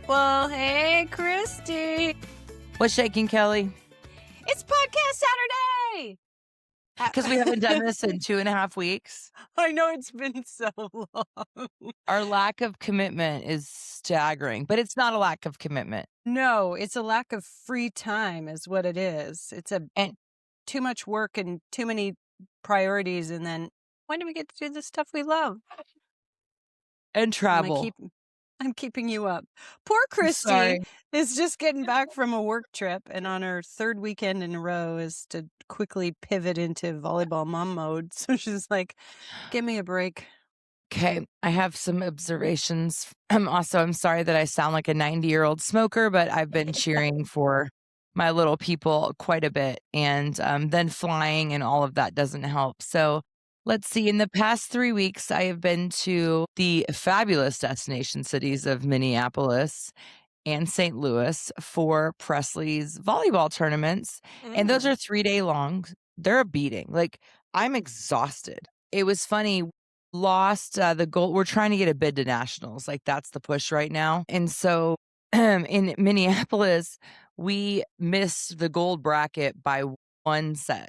Well, hey, Christy. What's shaking, Kelly? It's Podcast Saturday. Because we haven't done this in 2.5 weeks. I know it's been so long. Our lack of commitment is staggering, but it's not a lack of commitment. No, it's a lack of free time is what it is. It's too much work and too many priorities. And then when do we get to do the stuff we love? And travel. I'm keeping you up. Poor Christy is just getting back from a work trip, and on her third weekend in a row is to quickly pivot into volleyball mom mode. So she's like, give me a break. Okay, I have some observations. I'm sorry that I sound like a 90-year-old smoker, but I've been cheering for my little people quite a bit, and then flying and all of that doesn't help. So let's see. In the past 3 weeks, I have been to the fabulous destination cities of Minneapolis and St. Louis for Presley's volleyball tournaments. And those are 3-day long. They're a beating. Like, I'm exhausted. It was funny. Lost the gold. We're trying to get a bid to nationals. Like, that's the push right now. And so in Minneapolis, we missed the gold bracket by one set.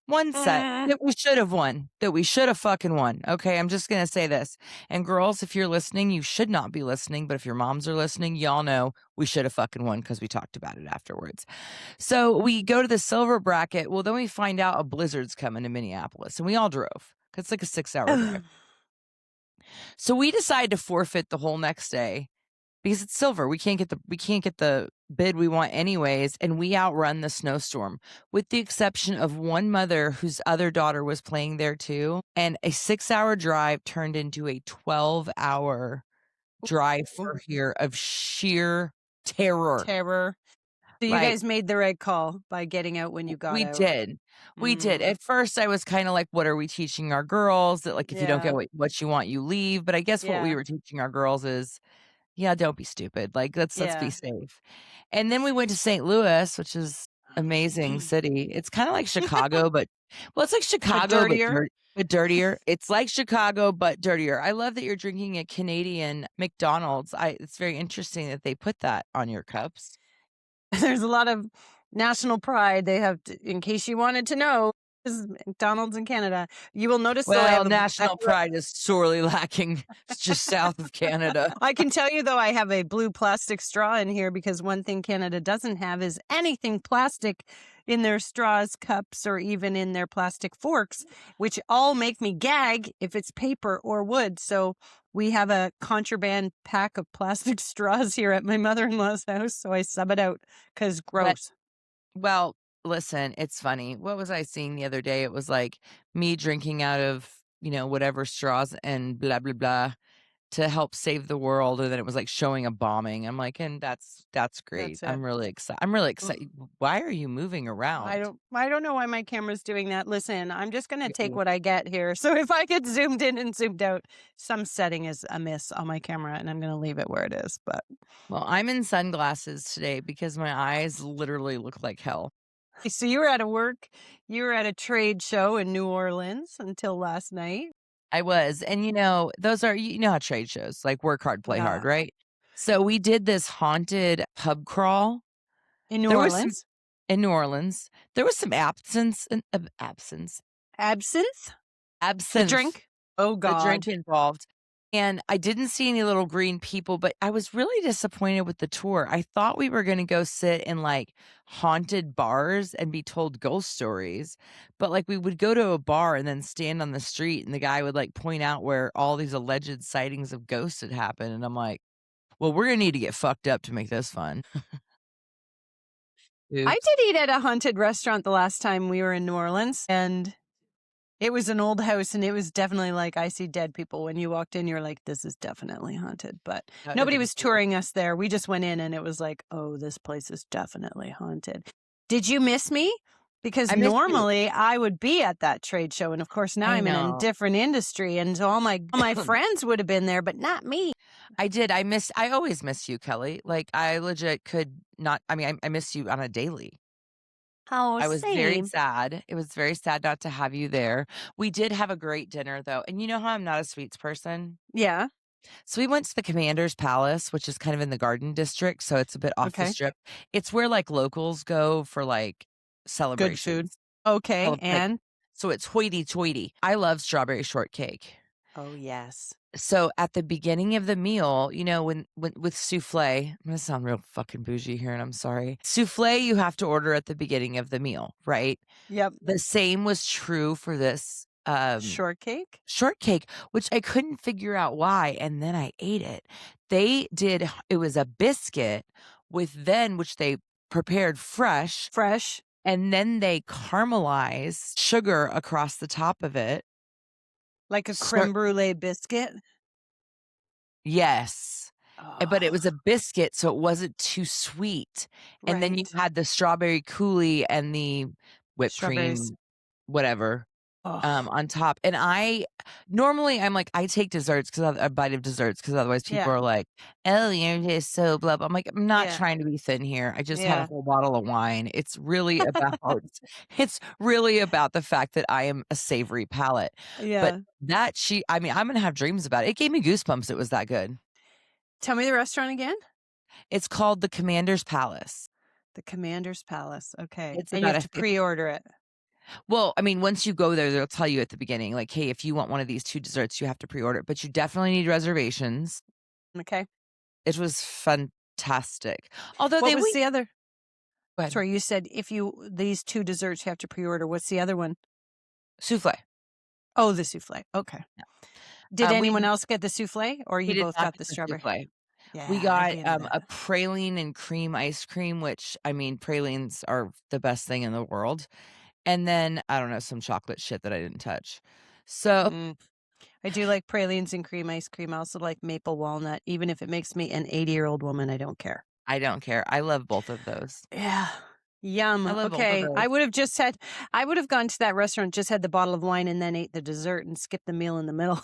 One set that we should have won, that we should have fucking won. Okay, I'm just going to say this. And girls, if you're listening, you should not be listening. But if your moms are listening, y'all know we should have fucking won because we talked about it afterwards. So we go to the silver bracket. Well, then we find out a blizzard's coming to Minneapolis. And we all drove because it's like a 6-hour drive. So we decide to forfeit the whole next day because it's silver. We can't get the bid we want anyways, and we outrun the snowstorm, with the exception of one mother whose other daughter was playing there too, and a 6-hour drive turned into a 12-hour drive for here of sheer terror. So you guys made the right call by getting out when you got out. We did. At first, I was kind of like, what are we teaching our girls? That, like, if you don't get what you want, you leave. But I guess what we were teaching our girls is, don't be stupid. Like, let's be safe. And then we went to St. Louis, which is amazing city. It's kind of like Chicago, but it's like Chicago, but dirtier. It's like Chicago, but dirtier. I love that you're drinking a Canadian McDonald's. It's very interesting that they put that on your cups. There's a lot of national pride. They have, in case you wanted to know, this is McDonald's in Canada. You will notice national pride is sorely lacking. It's just south of Canada. I can tell you, though, I have a blue plastic straw in here because one thing Canada doesn't have is anything plastic in their straws, cups, or even in their plastic forks, which all make me gag if it's paper or wood. So we have a contraband pack of plastic straws here at my mother-in-law's house, so I sub it out because gross. Well, listen, it's funny. What was I seeing the other day? It was like me drinking out of, whatever straws and blah, blah, blah to help save the world. And then it was like showing a bombing. I'm like, and that's great. I'm really excited. Why are you moving around? I don't know why my camera's doing that. Listen, I'm just going to take what I get here. So if I get zoomed in and zoomed out, some setting is amiss on my camera and I'm going to leave it where it is. But I'm in sunglasses today because my eyes literally look like hell. So you were at a trade show in New Orleans until last night. I was. And those are, how trade shows, like, work hard, play hard, right? So we did this haunted pub crawl. In New Orleans? In New Orleans. There was some absence. Absinthe? The drink? Oh, God. The drink involved. And I didn't see any little green people, but I was really disappointed with the tour. I thought we were going to go sit in like haunted bars and be told ghost stories. But like we would go to a bar and then stand on the street and the guy would like point out where all these alleged sightings of ghosts had happened. And I'm like, well, we're going to need to get fucked up to make this fun. I did eat at a haunted restaurant the last time we were in New Orleans, and it was an old house, and it was definitely like, I see dead people. When you walked in, you're like, this is definitely haunted. But nobody was touring us there. We just went in, and it was like, oh, this place is definitely haunted. Did you miss me? Because normally I would be at that trade show. And of course, now I'm in a different industry. And so all my friends would have been there, but not me. I did. I always miss you, Kelly. Like, I legit could not. I mean, I miss you on a daily. Oh, I was very sad. It was very sad not to have you there. We did have a great dinner, though. And you know how I'm not a sweets person? Yeah. So we went to the Commander's Palace, which is kind of in the Garden District, so it's a bit off the Okay. strip. It's where, like, locals go for, like, Good food. celebrations. Okay, Like, and? so it's hoity-toity. I love strawberry shortcake. Oh, yes. So at the beginning of the meal, when with soufflé, I'm gonna sound real fucking bougie here, and I'm sorry. Soufflé, you have to order at the beginning of the meal, right? Yep. The same was true for this, Shortcake? shortcake, which I couldn't figure out why, and then I ate it. It was a biscuit which they prepared fresh, Fresh? and then they caramelized sugar across the top of it. Like a Ser crème brûlée biscuit? Yes, but it Oh, was a biscuit, so it wasn't too sweet, and then you right. had the strawberry coulis and the whipped Strawberries. cream, whatever, Oh, on top, and I'm like, I take desserts because a bite of desserts because otherwise people yeah, are like, "Oh, you're just so blah, blah." I'm like, "I'm not yeah, trying to be thin here. I just had a yeah, whole bottle of wine." It's really about the fact that I am a savory palate, but yeah. I mean, I'm gonna have dreams about it. It gave me goosebumps, it was that good. Tell me the restaurant again? It's called the Commander's Palace. The Commander's Palace, okay, It's and you about have a to fif pre-order it. Well, I mean, once you go there, they'll tell you at the beginning, like, "Hey, if you want one of these 2 desserts, you have to pre-order it," but you definitely need reservations. Okay. It was fantastic. Although What they was wait the other Go ahead. sorry, you said if you these 2 desserts you have to pre-order, what's the other one? Soufflé. Oh, the soufflé, okay. Yeah. Did We anyone else get the soufflé, or we you did both not got get the the strawberry? soufflé. We Yeah, I'd got, be into a that. praline and cream ice cream, which, I mean, pralines are the best thing in the world, and then, I don't know, some chocolate shit that I didn't touch. So Mm. I do like pralines and cream ice cream. I also like maple walnut, even if it makes me an 80-year-old woman, I don't care. I don't care. I love both of those. Yeah. I Yum. love both of Okay. those. I would have gone to that restaurant, just had the bottle of wine and then ate the dessert and skipped the meal in the middle.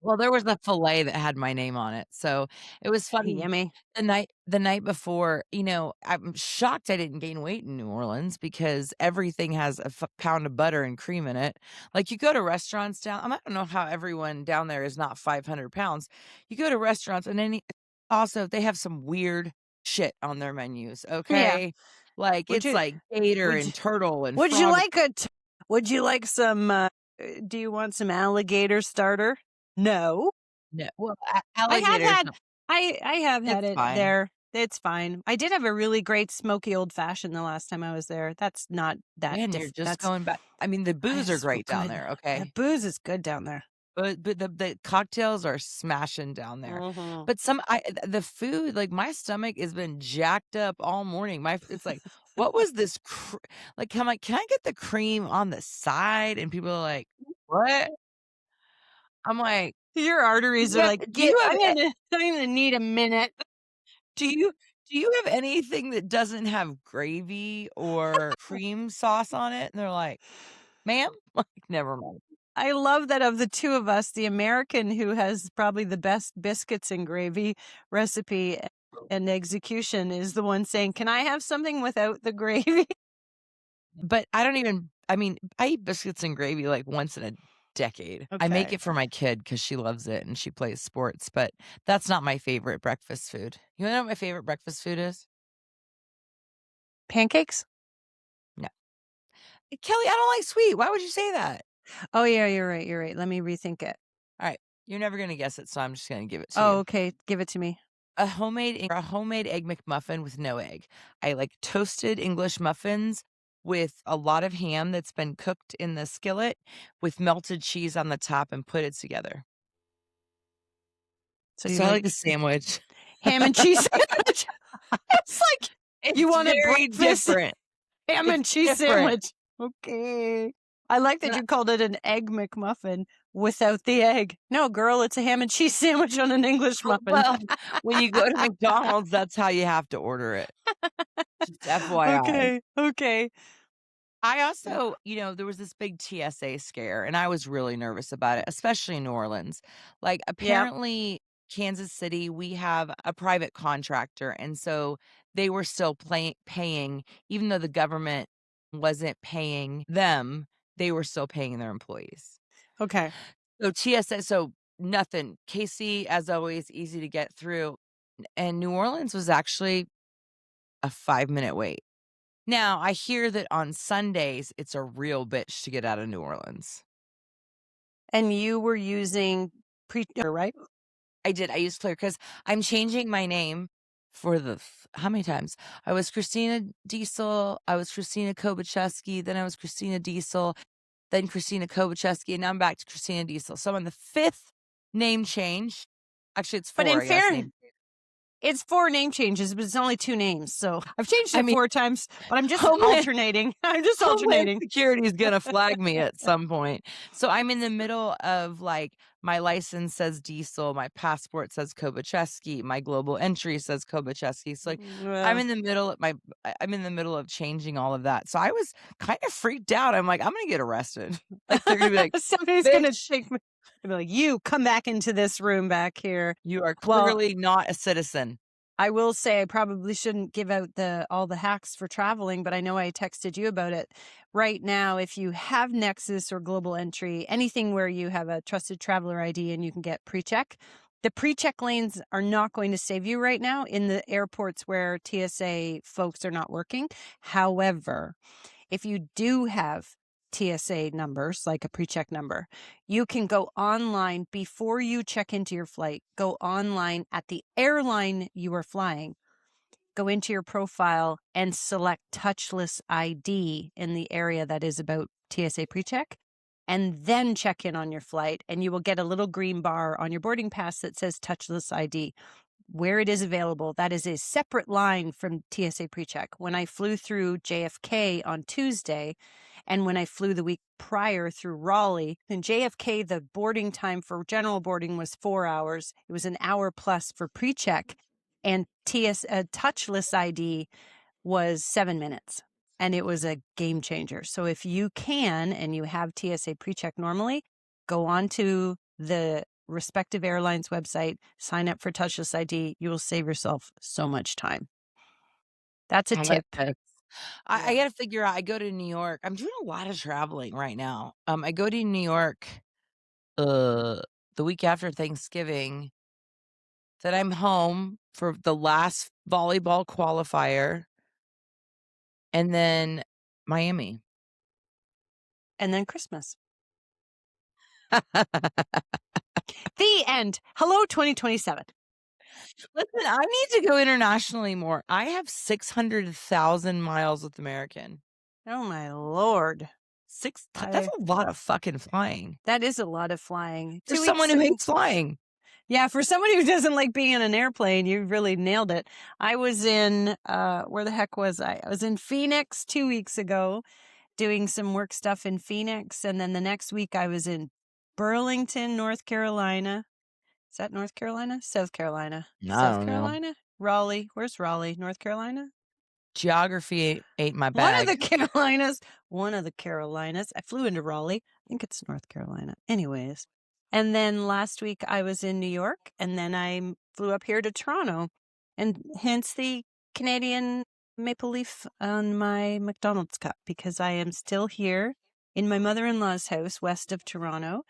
Well, there was a filet that had my name on it, so it was funny. Yummy. The night before, I'm shocked I didn't gain weight in New Orleans because everything has a pound of butter and cream in it. Like, you go to restaurants I don't know how everyone down there is not 500 pounds. You go to restaurants and also, they have some weird shit on their menus, Yeah. okay? Like, Would it's you like gator would you and turtle and would you frog. like would you like some do you want some alligator starter? No. No, well, I have alligators, had I have had it's it fine. there. It's fine. I did have a really great smoky old fashioned the last time I was there. That's not that Man, you're just that's going back. I mean, the booze are it's so great down good. there, The okay? booze is good down there. But the cocktails are smashing down there. Mhm. But the food, like, my stomach has been jacked up all morning. It's like, "What was this like, I'm like, "Can I get the cream on the side?" And people are like, "What?" I'm like, Your arteries are like, Do you have I'm gonna need a minute. do you do you have anything that doesn't have gravy or cream sauce on it? And they're like, "Ma'am?" Like, "Never mind." I love that of the 2 of us, the American who has probably the best biscuits and gravy recipe and execution is the one saying, "Can I have something without the gravy?" But I mean, I eat biscuits and gravy, like, once in a decade. I make Okay. it for my kid because she loves it and she plays sports, but that's not my favorite breakfast food. You wanna know what my favorite breakfast food is? Pancakes? No. Kelly, I don't like sweet. Why would you say that? Oh, yeah, you're right. Let me rethink it. Alright, you're never gonna guess it, so I'm just gonna give it to Oh, you. okay. Give it to me. A homemade Egg McMuffin with no egg. I like toasted English muffins with a lot of ham that's been cooked in the skillet with melted cheese on the top and put it together. So you So I like like a sandwich. ham and cheese sandwich? It's like you It's want a very breakfast different. ham It's and cheese different. sandwich. Okay. I like that And I you called it an egg McMuffin without the egg. No, girl, it's a ham and cheese sandwich on an English muffin. well, when you go to McDonald's, that's how you have to order it. Just FYI. Okay, okay. I also, there was this big TSA scare, and I was really nervous about it, especially in New Orleans. Like, Yep. apparently, Kansas City, we have a private contractor, and so they were still paying, even though the government wasn't paying them, they were still paying their employees. Okay. So TSA, Nothing. KC, as always, easy to get through, and New Orleans was actually a 5-minute wait. Now, I hear that on Sundays, it's a real bitch to get out of New Orleans. And you were using right? I did. I used Clear because I'm changing my name for the how many times? I was Christina Diesel, I was Christina Kobacheski, then I was Christina Diesel, then Christina Kobacheski, and now I'm back to Christina Diesel. So I'm on the 5th name change. Actually, it's But 4, in I guess, fair name. it's 4 name changes, but it's only 2 names. So I've changed I it mean, 4 times, but I'm just Homeland alternating. I'm just Homeland alternating. Security is gonna flag me at some point. So I'm in the middle of, like, my license says Diesel, my passport says Kobacheski, my global entry says Kobacheski. So, like, Well, I'm in the middle of changing all of that. So I was kind of freaked out. I'm like, "I'm gonna get arrested." Like, they're gonna be like, somebody's gonna "Bitch, take me. They'll be like, "You come back into this room back here." you are Well, clearly not a citizen." I will say I probably shouldn't give out all the hacks for traveling, but I know I texted you about it. Right now, if you have Nexus or Global Entry, anything where you have a trusted traveler ID and you can get pre-check, the pre-check lanes are not going to save you right now in the airports where TSA folks are not working. However, if you do have TSA numbers, like a pre-check number, you can go online before you check into your flight. Go online at the airline you are flying. Go into your profile and select touchless ID in the area that is about TSA pre-check, and then check in on your flight, and you will get a little green bar on your boarding pass that says touchless ID. Where it is available, that is a separate line from TSA PreCheck. When I flew through JFK on Tuesday, and when I flew the week prior through Raleigh, in JFK, the boarding time for general boarding was 4 hours. It was an hour plus for PreCheck, and touchless ID was 7 minutes. And it was a game changer. So if you can, and you have TSA PreCheck normally, go on to the respective airline's website, sign up for touchless ID. You will save yourself so much time. That's a I like tip. this. I Yeah. gotta figure out I go to New York. I'm doing a lot of traveling right now. I go to New York, uh, the week after Thanksgiving, then I'm home for the last volleyball qualifier, and then Miami. And then Christmas. The end. Hello, 2027. Listen, I need to go internationally more. I have 600,000 miles with American. Oh my Lord. That's a lot of fucking flying. That is a lot of flying. For 2 someone weeks. who hates flying. Yeah, for somebody who doesn't like being in an airplane, you really nailed it. I was in, where the heck was I? I was in Phoenix 2 weeks ago doing some work stuff in Phoenix. And then the next week I was in Burlington, North Carolina. Is that North Carolina? South Carolina. I South don't know. Carolina? Raleigh. Where's Raleigh? North Carolina? Geography ain't my One of bag. the Carolinas. One of the Carolinas. I flew into Raleigh. I think it's North Carolina. Anyways. And then last week I was in New York, and then I flew up here to Toronto, and hence the Canadian maple leaf on my McDonald's cup, because I am still here in my mother-in-law's house west of Toronto,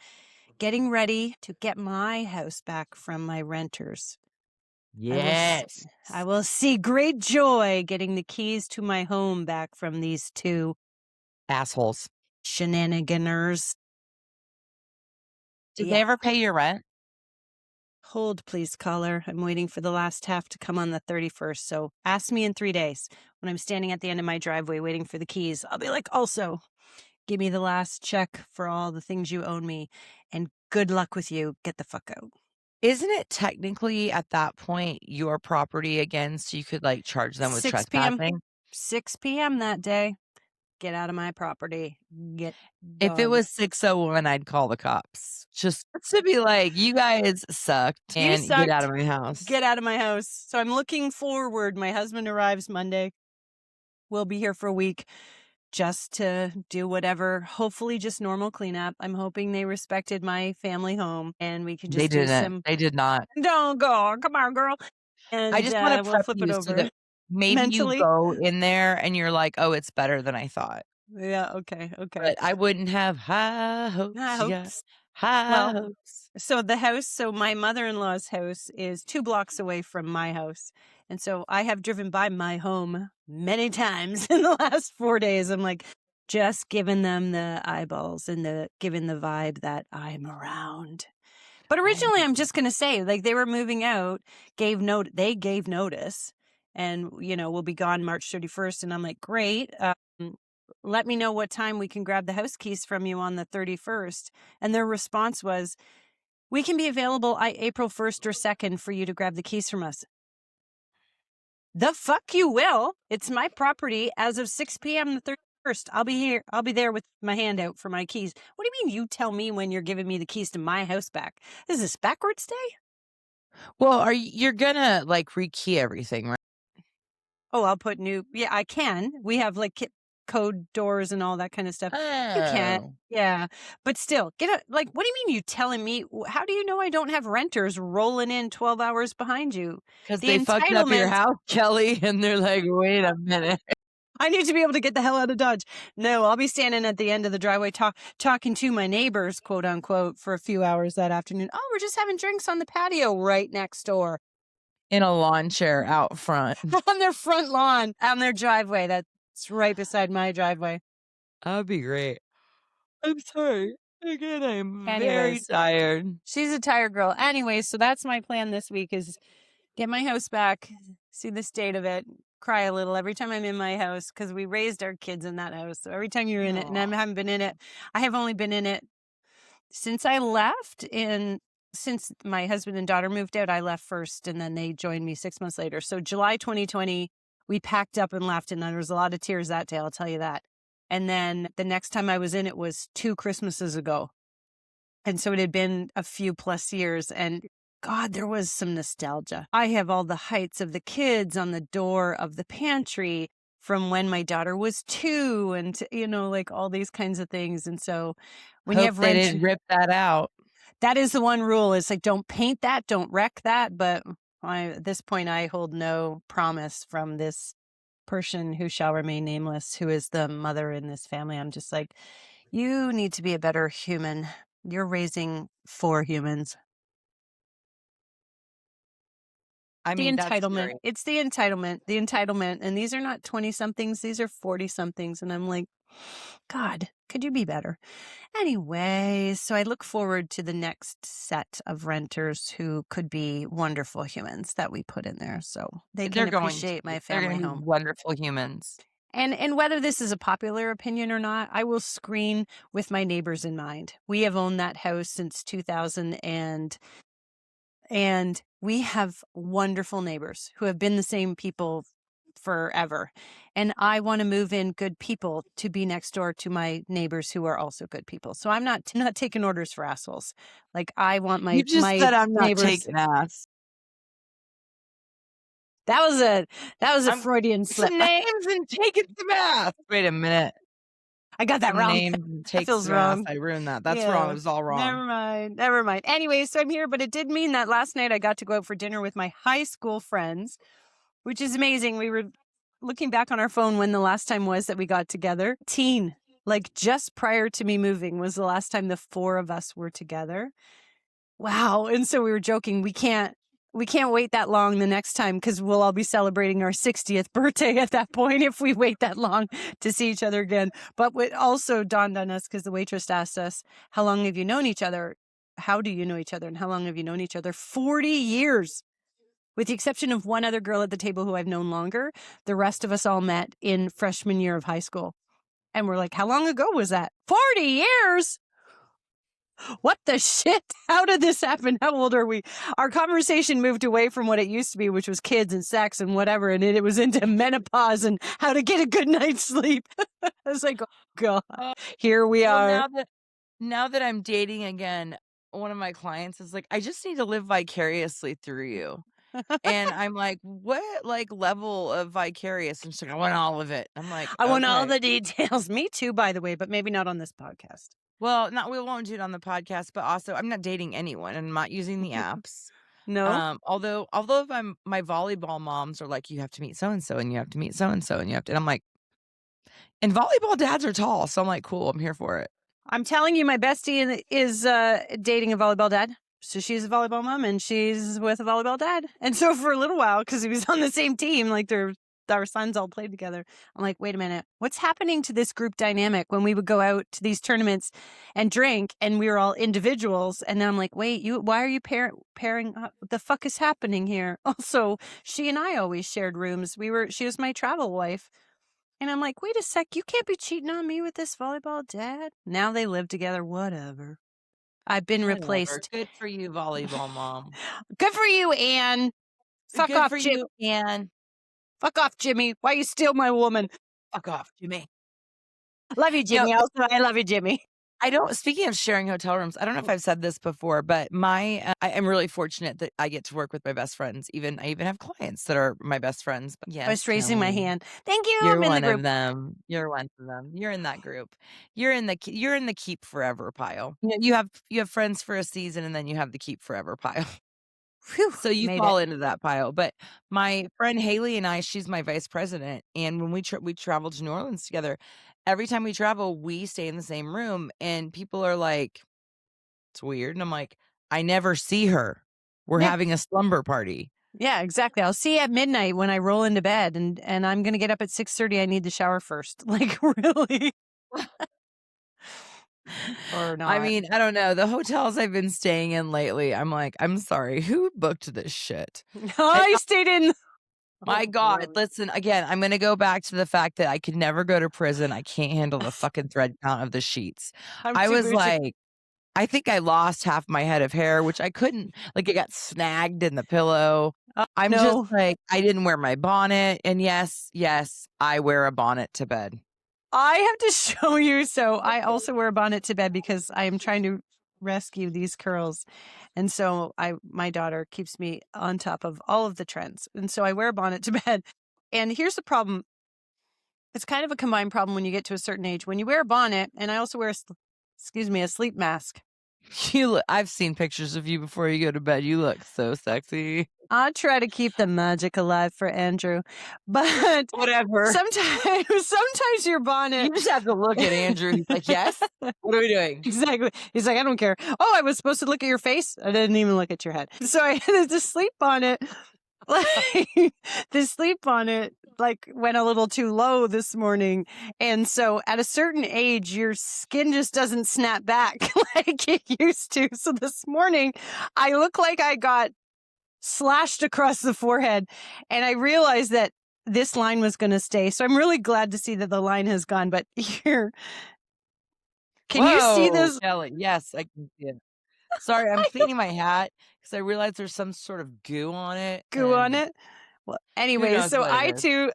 getting ready to get my house back from my renters. Yes. I will see great joy getting the keys to my home back from these two Assholes. shenaniganers. Did Yeah. they ever pay your rent? Hold, please, caller. I'm waiting for the last half to come on the 31st. So ask me in 3 days when I'm standing at the end of my driveway waiting for the keys. I'll be like, also, give me the last check for all the things you own me. And good luck with you. Get the fuck out. Isn't it technically at that point your property again, so you could, like, charge them with 6 p.m. trespassing? 6 p.m. that day. Get out of my property. Get If it gone. was 6:01, I'd call the cops. Just to be like, "You guys sucked, You and get out sucked. of my house." Get out of my house. So I'm looking forward. My husband arrives Monday. We'll be here for a week just to do whatever, hopefully just normal cleanup. I'm hoping they respected my family home and we can They just do didn't. some, They did not. don't go, come on, girl. I And just wanna we'll prep flip it you so over that maybe you mentally. go in there and you're like, "Oh, it's better than I thought." Yeah, okay. But I wouldn't have high I hopes, hope, yeah. Well, House. so my mother-in-law's house is 2 blocks away from my house, and so I have driven by my home many times in the last 4 days. I'm like, just giving them the eyeballs and giving the vibe that I'm around. But I originally, I'm just gonna say, like, they were moving out, they gave notice, and, we'll be gone March 31st, and I'm like, "Great, let me know what time we can grab the house keys from you on the 31st." And their response was, "We can be available April 1st or 2nd for you to grab the keys from us." The fuck you will. It's my property as of 6 p.m. the 31st. I'll be here. I'll be there with my hand out for my keys. What do you mean you tell me when you're giving me the keys to my house back? Is this backwards day? Well, you're gonna, like, rekey everything, right? Oh, I'll put yeah, I can. We have like code doors and all that kind of stuff. You can't. Oh, Yeah. But still, like, what do you mean you telling me? How do you know I don't have renters rolling in 12 hours behind you? because The they fucked up your entitlement. house, Kelly, and they're like, "Wait a minute." I need to be able to get the hell out of Dodge. No, I'll be standing at the end of the driveway talking to my neighbors, quote unquote, for a few hours that afternoon. Oh, we're just having drinks on the patio right next door. In a lawn chair out front. On their front lawn, on their driveway. That's right beside my driveway. That'd be great. I'm sorry. Again, I'm very Anyways. tired. She's a tired girl. Anyway, so that's my plan this week is get my house back, see the state of it, cry a little every time I'm in my house because we raised our kids in that house. So every time you're in it, and I Aw. haven't been in it, I have only been in it since I left since my husband and daughter moved out. I left first and then they joined me 6 months later. So July 2020, we packed up and left, and there was a lot of tears that day, I'll tell you that. And then the next time I was in it was 2 Christmases ago. And so it had been a few plus years, and God, there was some nostalgia. I have all the heights of the kids on the door of the pantry from when my daughter was 2 and, like all these kinds of things. And so when you Hope have they rent, didn't rip that out. that is the one rule is like, don't paint that, don't wreck that. But at this point, I hold no promise from this person who shall remain nameless, who is the mother in this family. I'm just like, you need to be a better human. You're raising 4 humans. I The mean, that's entitlement. scary. It's the entitlement. And these are not 20 somethings. These are 40 somethings. And I'm like, God, could you be better? Anyway, so I look forward to the next set of renters who could be wonderful humans that we put in there so they can They're going to appreciate be. my They're family gonna be home. wonderful humans. And whether this is a popular opinion or not, I will screen with my neighbors in mind. We have owned that house since 2000 and we have wonderful neighbors who have been the same people forever. And I want to move in good people to be next door to my neighbors who are also good people. So I'm not taking orders for assholes. Like I want You my just said I'm not neighbors. taking ass. That was a I'm Freudian slip. some names and taking some ass. Wait a minute. I got that Some wrong. names and That take feels some ass. wrong. I ruined that. That's wrong. It Yeah. was all wrong. Never mind. Anyway, so I'm here, but it did mean that last night I got to go out for dinner with my high school friends, which is amazing. We were looking back on our phone when the last time was that we got together. Like just prior to me moving was the last time the 4 of us were together. Wow. And so we were joking, we can't wait that long the next time because we'll all be celebrating our 60th birthday at that point if we wait that long to see each other again. But what also dawned on us, because the waitress asked us, how long have you known each other? How do you know each other? And how long have you known each other? 40 years. With the exception of one other girl at the table who I've known longer, the rest of us all met in freshman year of high school. And we're like, how long ago was that? 40 years? What the shit? How did this happen? How old are we? Our conversation moved away from what it used to be, which was kids and sex and whatever. And it was into menopause and how to get a good night's sleep. I was like, oh, God, here we Well, are. now that I'm dating again, one of my clients is like, I just need to live vicariously through you. And I'm like, what like level of vicarious? And she's like, I want all of it. I'm like, I want all okay. the details. Me too, by the way, but maybe not on this podcast. Well, we won't do it on the podcast, but also I'm not dating anyone and I'm not using the apps. No? Although if my volleyball moms are like, you have to meet so and so and you have to meet so and so and you have to, and I'm like, and volleyball dads are tall, so I'm like, cool, I'm here for it. I'm telling you, my bestie is dating a volleyball dad. So she's a volleyball mom and she's with a volleyball dad. And so for a little while, because he was on the same team, like our sons all played together. I'm like, wait a minute, what's happening to this group dynamic when we would go out to these tournaments and drink and we were all individuals? And then I'm like, wait, why are you pairing up? What the fuck is happening here? Also, she and I always shared rooms. She was my travel wife. And I'm like, wait a sec, you can't be cheating on me with this volleyball dad. Now they live together, whatever. I've been Whatever. replaced. Good for you, volleyball mom. Good for you, Anne. Fuck Good off, for Jim. you, Anne. Fuck off, Jimmy. Why you steal my woman? Fuck off, Jimmy. Love you, Jimmy. Also, I love you, Jimmy. Speaking of sharing hotel rooms, I don't know if I've said this before, but I am really fortunate that I get to work with my best friends. I even have clients that are my best friends. But yes, I was raising my hand. Thank you. You're I'm in one the group. of them. You're one of them. You're in that group. You're in the keep forever pile. You have friends for a season, and then you have the keep forever pile. Whew, so you fall into that pile. But my friend Haley and I, she's my vice president, and when we travel to New Orleans together, every time we travel, we stay in the same room, and people are like, "It's weird," and I'm like, "I never see her. We're having a slumber party." Yeah, exactly. I'll see you at midnight when I roll into bed, and I'm gonna get up at 6:30. I need the shower first. Like, really? Or not? I mean, I don't know. The hotels I've been staying in lately, I'm like, I'm sorry, who booked this shit? I stayed in. My God, listen, again, I'm gonna go back to the fact that I could never go to prison. I can't handle the fucking thread count of the sheets. I was like, I think I lost half my head of hair, which I couldn't, like, it got snagged in the pillow. I'm just like, I didn't wear my bonnet. And yes, I wear a bonnet to bed. I have to show you. So I also wear a bonnet to bed because I am trying to rescue these curls. And so my daughter keeps me on top of all of the trends. And so I wear a bonnet to bed. And here's the problem. It's kind of a combined problem when you get to a certain age. When you wear a bonnet, and I also wear a sleep mask. I've seen pictures of you before you go to bed. You look so sexy. I try to keep the magic alive for Andrew, but whatever. Sometimes your bonnet. You just have to look at Andrew. He's like, yes. What are we doing? Exactly. He's like, I don't care. Oh, I was supposed to look at your face. I didn't even look at your head. So I had to sleep on it. Like the sleep on it like went a little too low this morning. And so at a certain age, your skin just doesn't snap back like it used to. So this morning I look like I got slashed across the forehead. And I realized that this line was going to stay. So I'm really glad to see that the line has gone. But here, can you see this? Kelly, yes, I can see it. Sorry, I'm cleaning my hat because I realized there's some sort of goo on it. Well, anyway, so I too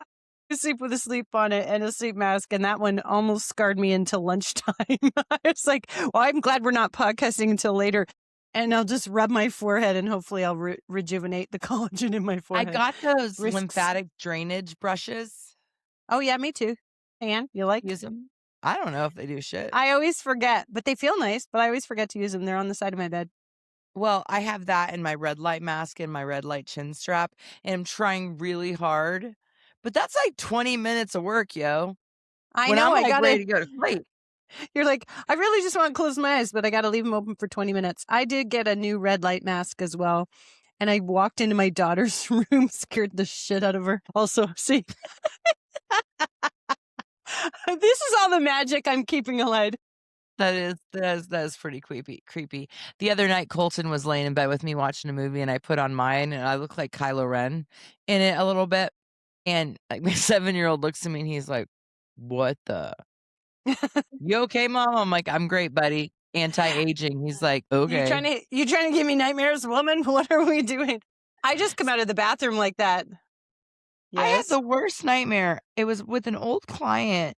sleep with a sleep bonnet and a sleep mask, and that one almost scarred me until lunchtime. I was like, well, I'm glad we're not podcasting until later. And I'll just rub my forehead and hopefully I'll rejuvenate the collagen in my forehead. I got those lymphatic drainage brushes. Oh, yeah, me too. Anne, you like? Use them? I don't know if they do shit. I always forget, but they feel nice, but I always forget to use them. They're on the side of my bed. Well, I have that in my red light mask and my red light chin strap, and I'm trying really hard. But that's like 20 minutes of work, yo. I know. I got ready to go to sleep. You're like, I really just want to close my eyes, but I got to leave them open for 20 minutes. I did get a new red light mask as well. And I walked into my daughter's room, scared the shit out of her. Also, see, this is all the magic I'm keeping alive. That is pretty creepy. The other night, Colton was laying in bed with me watching a movie, and I put on mine, and I look like Kylo Ren in it a little bit. And like my 7-year-old looks at me, and he's like, "What the? You okay, Mom?" I'm like, "I'm great, buddy. Anti-aging." He's like, "Okay." You trying to give me nightmares, woman? What are we doing? I just come out of the bathroom like that. Yes? I had the worst nightmare. It was with an old client.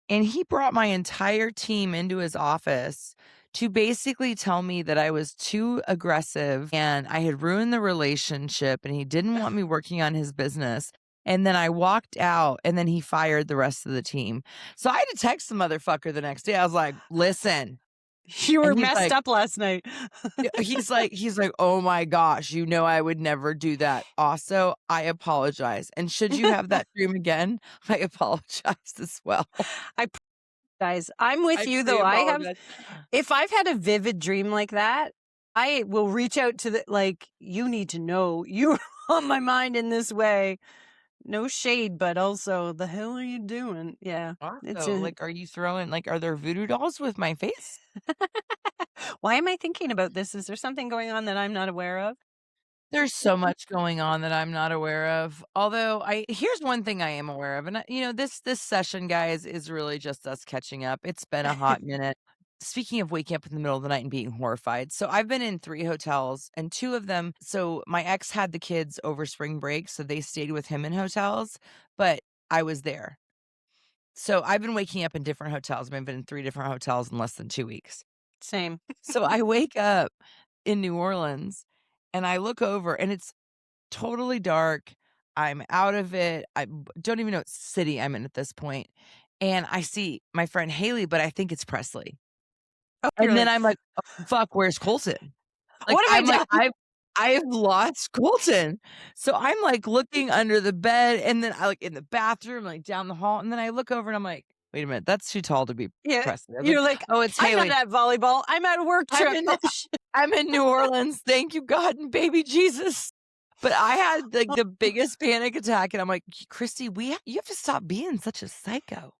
And he brought my entire team into his office to basically tell me that I was too aggressive and I had ruined the relationship and he didn't want me working on his business. And then I walked out and then he fired the rest of the team. So I had to text the motherfucker the next day. I was like, listen. You were messed up last night. he's like, oh my gosh, I would never do that. Also, I apologize. And should you have that dream again, I apologize as well. Guys, I'm with I you though. pre-apologize. If I've had a vivid dream like that, I will reach out to you need to know you're on my mind in this way. No shade, but also the hell are you doing? Yeah. It's Also, a like, are you throwing are there voodoo dolls with my face? Why am I thinking about this? Is there something going on that I'm not aware of? There's so much going on that I'm not aware of. Although here's one thing I am aware of, and this session, guys, is really just us catching up. It's been a hot minute. Speaking of waking up in the middle of the night and being horrified, so I've been in 3 hotels, and 2 of them, so my ex had the kids over spring break, so they stayed with him in hotels, but I was there. So I've been waking up in different hotels. I've been in 3 different hotels in less than 2 weeks. Same. So I wake up in New Orleans, and I look over, and it's totally dark. I'm out of it. don't even know what city I'm in at this point, and I see my friend Haley, but I think it's Presley. Oh, you're And then like, I'm like, "Oh, fuck, where's Colton?" Like, what have I I'm like, done? I've lost Colton. So I'm, like, looking under the bed, and then I look in the bathroom, like, down the hall, and then I look over and I'm like, "Wait a minute, that's too tall to be Yeah. Presley." I was like, You're like, "Oh, it's I'm not Haley. at volleyball. I'm at a work I'm trip. in Oh shit. I'm in New Orleans. Thank you, God and baby Jesus." But I had, like, the biggest panic attack, and I'm like, "Christy, you have to stop being such a psycho."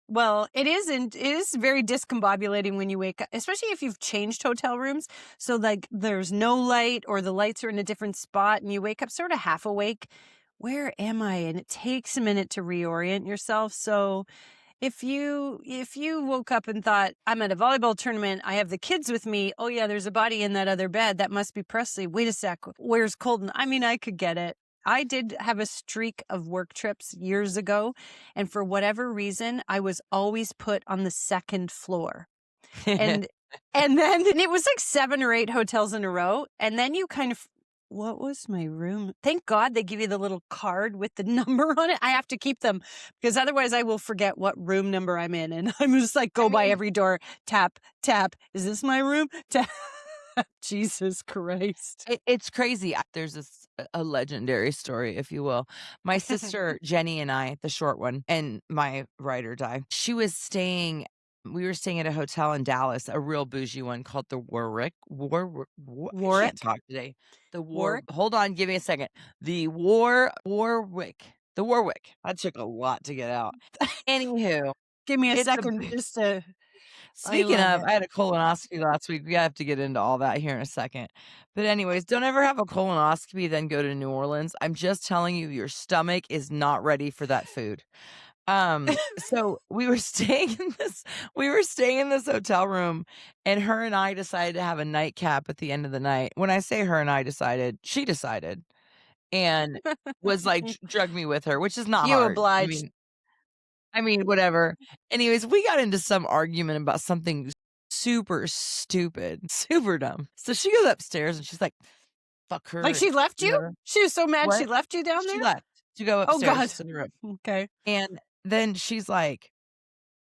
Well, it is very discombobulating when you wake up, especially if you've changed hotel rooms. So like there's no light or the lights are in a different spot and you wake up sort of half awake. Where am I? And it takes a minute to reorient yourself. So if you woke up and thought, I'm at a volleyball tournament, I have the kids with me. Oh yeah, there's a body in that other bed. That must be Presley. Wait a sec. Where's Colton? I mean, I could get it. I did have a streak of work trips years ago, and for whatever reason, I was always put on the second floor. And and then it was like 7 or 8 hotels in a row, and then you kind of what was my room? Thank God they give you the little card with the number on it. I have to keep them because otherwise I will forget what room number I'm in, and I'm just like I go by mean, every door, tap, tap. Is this my room? Tap. Jesus Christ. it's crazy. There's a legendary story, if you will. My sister Jenny and I, the short one, and my ride or die, we were staying at a hotel in Dallas, a real bougie one called the I can't Warwick? talk today. Warwick? Hold on, give me a second. Warwick. The Warwick. That took a lot to get out. Anywho, Give me a it's a second just to I speaking love of, it. I had a colonoscopy last week. We have to get into all that here in a second. But anyways, don't ever have a colonoscopy, then go to New Orleans. I'm just telling you, your stomach is not ready for that food. So we were staying in this hotel room, and her and I decided to have a nightcap at the end of the night. When I say her and I decided, she decided and was like drug me with her, which is not You hard. obliged. I mean, whatever. Anyways, we got into some argument about something super stupid, super dumb. So she goes upstairs and she's like, "Fuck Like her." she left you? Whatever. She was so mad she What? left you down She there? left to go Oh God. upstairs to the room. Okay. And then she's like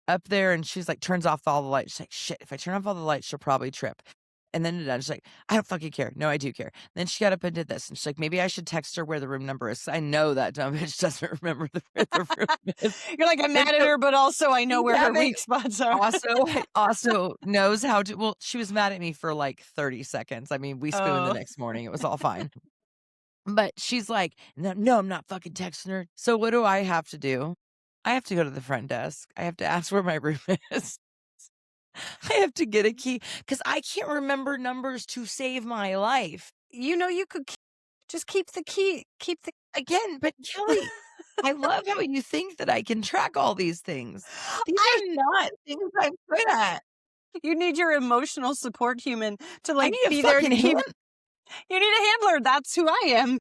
up there and she's like turns off all the lights. She's like, "Shit, if I turn off all the lights, she'll probably trip." And then she's like, "I don't fucking care. No, I do care." Then she got up and did this. And she's like, "Maybe I should text her where the room number is." I know that dumb bitch doesn't remember where the room is. You're like, I'm And mad at so her, but also I know she's where her having weak spots are. also knows how to well, she was mad at me for, like, 30 seconds. I mean, we spooned the Oh. next morning, it was all fine. But she's like, "No, I'm not fucking texting her." So what do I have to do? I have to go to the front desk. I have to ask where my room is. I have to get a key because I can't remember numbers to save my life. You know, you could just keep the key. Keep the. Again, but Kelly, I love how you think that I can track all these things. These I. are not things I'm good at. You need your emotional support human to I like need a be there fucking to keep. hand You need a handler. That's who I am.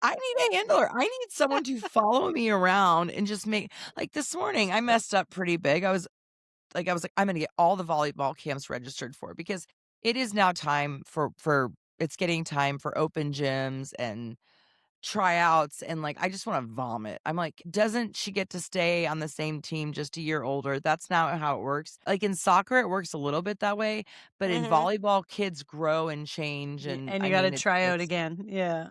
I need a handler. I need someone to follow me around and just make like this morning I messed up pretty big. I was like, I'm gonna get all the volleyball camps registered for because it is now time for it's getting time for open gyms and tryouts and like I just want to vomit. I'm like, doesn't she get to stay on the same team just a year older? That's not how it works. Like in soccer, it works a little bit that way, but in Hmm. volleyball, kids grow and change. And And I you got to mean, try out it's again. Yeah.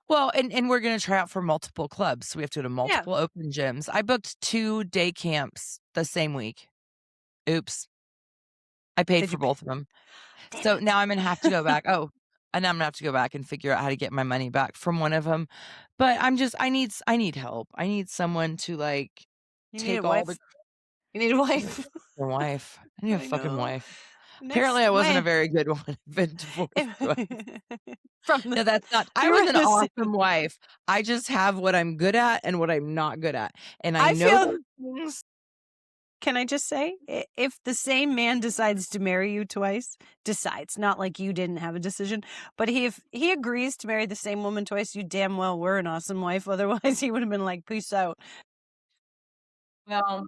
well, and we're gonna try out for multiple clubs, so we have to go to Yeah. multiple open gyms. I booked 2 day camps the same week. Oops. I paid Did for you pay? both of them. Damn So it. now I'm gonna have to go back. Oh, and I'm gonna have to go back and figure out how to get my money back from one of them. But I need help. I need someone to, like, You need a take all the wife. You need a wife. a wife. I need a I fucking know. wife. Next Apparently, I wasn't a May. very good one. I've been divorced twice. From the No, that's not I you was were an the same. awesome wife. I just have what I'm good at and what I'm not good at, and I I know feel those things. Can I just say, if the same man decides to marry you twice, decides, not like you didn't have a decision, but if he agrees to marry the same woman twice, you damn well were an awesome wife. Otherwise, he would have been like, peace out. Well,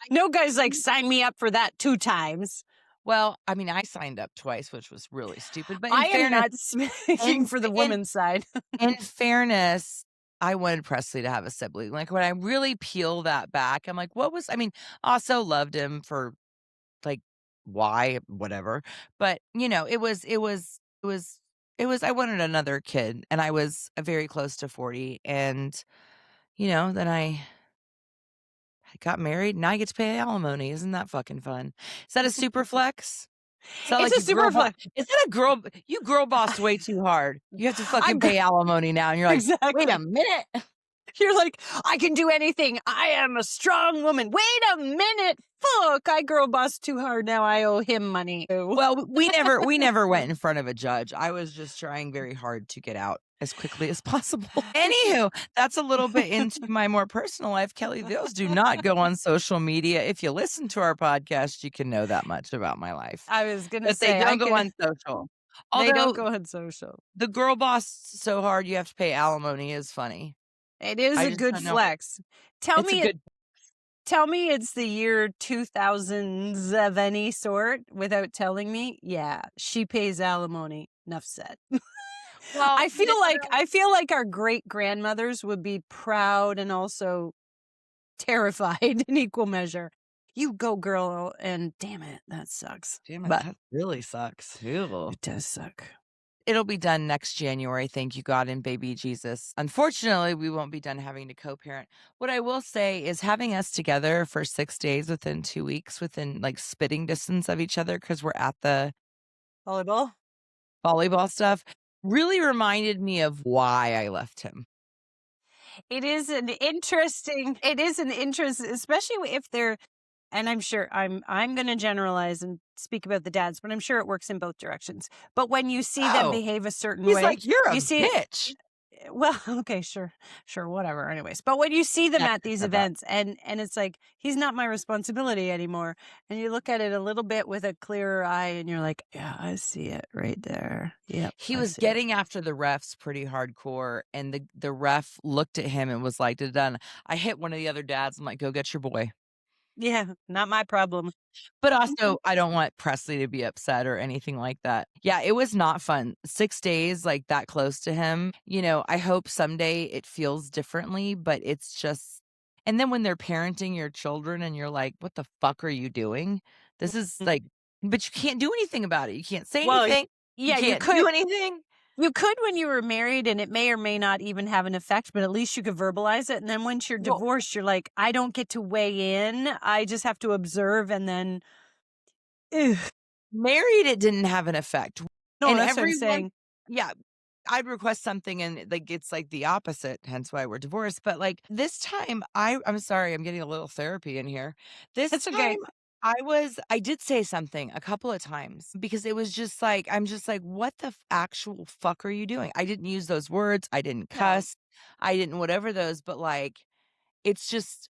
No guy's like, I sign me up for that 2 times. well, I mean, I signed up twice, which was really stupid, but I am not speaking for the in women's side. in fairness, I wanted Presley to have a sibling. Like, when I really peel that back, I'm like, what was I mean, also loved him for, like, why, whatever, but, it was I wanted another kid, and I was very close to 40, and, then I got married, now I get to pay alimony. Isn't that fucking fun? Is that a super flex? Is that It's like a you girl super bo fun. is that a girl you girl bossed way too hard. You have to fucking I'm pay alimony now, and you're like, "Wait a exactly. minute." You're like, I can do anything. I am a strong woman. Wait a minute. Fuck, I girl bossed too hard. Now I owe him money. Well, we never went in front of a judge. I was just trying very hard to get out as quickly as possible. Anywho, that's a little bit into my more personal life. Kelly, those do not go on social media. If you listen to our podcast, you can know that much about my life, I was gonna but they say don't I go could. on social. They don't Although go on social. the girl boss so hard you have to pay alimony is funny. It is I a just good don't know. flex. Tell It's a me it. good Tell me it's the year 2000s of any sort without telling me. Yeah, she pays alimony. Enough said. well, I feel like our great grandmothers would be proud and also terrified in equal measure. You go, girl, and damn it, that sucks. damn it, But that really sucks. Ew. it does suck. It'll be done next January, thank you, God and baby Jesus. Unfortunately, we won't be done having to co-parent. What I will say is having us together for 6 days within 2 weeks, within, like, spitting distance of each other, because 'cause we're at the Volleyball. volleyball stuff, really reminded me of why I left him. It is an interest, especially if they're, and I'm sure I'm going to generalize and speak about the dads, but I'm sure it works in both directions. But when you see them Oh, behave a certain he's way, like, "You're a you see, bitch." well, okay, sure, whatever. Anyways, but when you see them at Dexter these said that. events and it's like he's not my responsibility anymore, and you look at it a little bit with a clearer eye, and you're like, yeah, I see it right there. Yep, He I was see it. getting after the refs pretty hardcore, and the ref looked at him and was like, "Done." I hit one of the other dads, I'm like, "Go get your boy." Yeah, not my problem. But also, I don't want Presley to be upset or anything like that. Yeah, it was not fun. 6 days, like, that close to him, I hope someday it feels differently, but it's just and then when they're parenting your children and you're like, "What the fuck are you doing?" This is like but you can't do anything about it. You can't say Well, anything. You yeah, you can't could. do anything. You could when you were married, and it may or may not even have an effect, but at least you could verbalize it. And then once you're Well, divorced, you're like, I don't get to weigh in. I just have to observe and then, ugh. married, it didn't have an effect. No, And that's what I'm everyone saying. yeah, I'd request something and, like, it's, like, the opposite, hence why we're divorced, but, like, this time, I'm sorry, I'm getting a little therapy in here. This It's okay. time, I did say something a couple of times because it was just like I'm just like, "What the actual fuck are you doing?" I didn't use those words, I didn't No. cuss, I didn't whatever those, but, like, it's just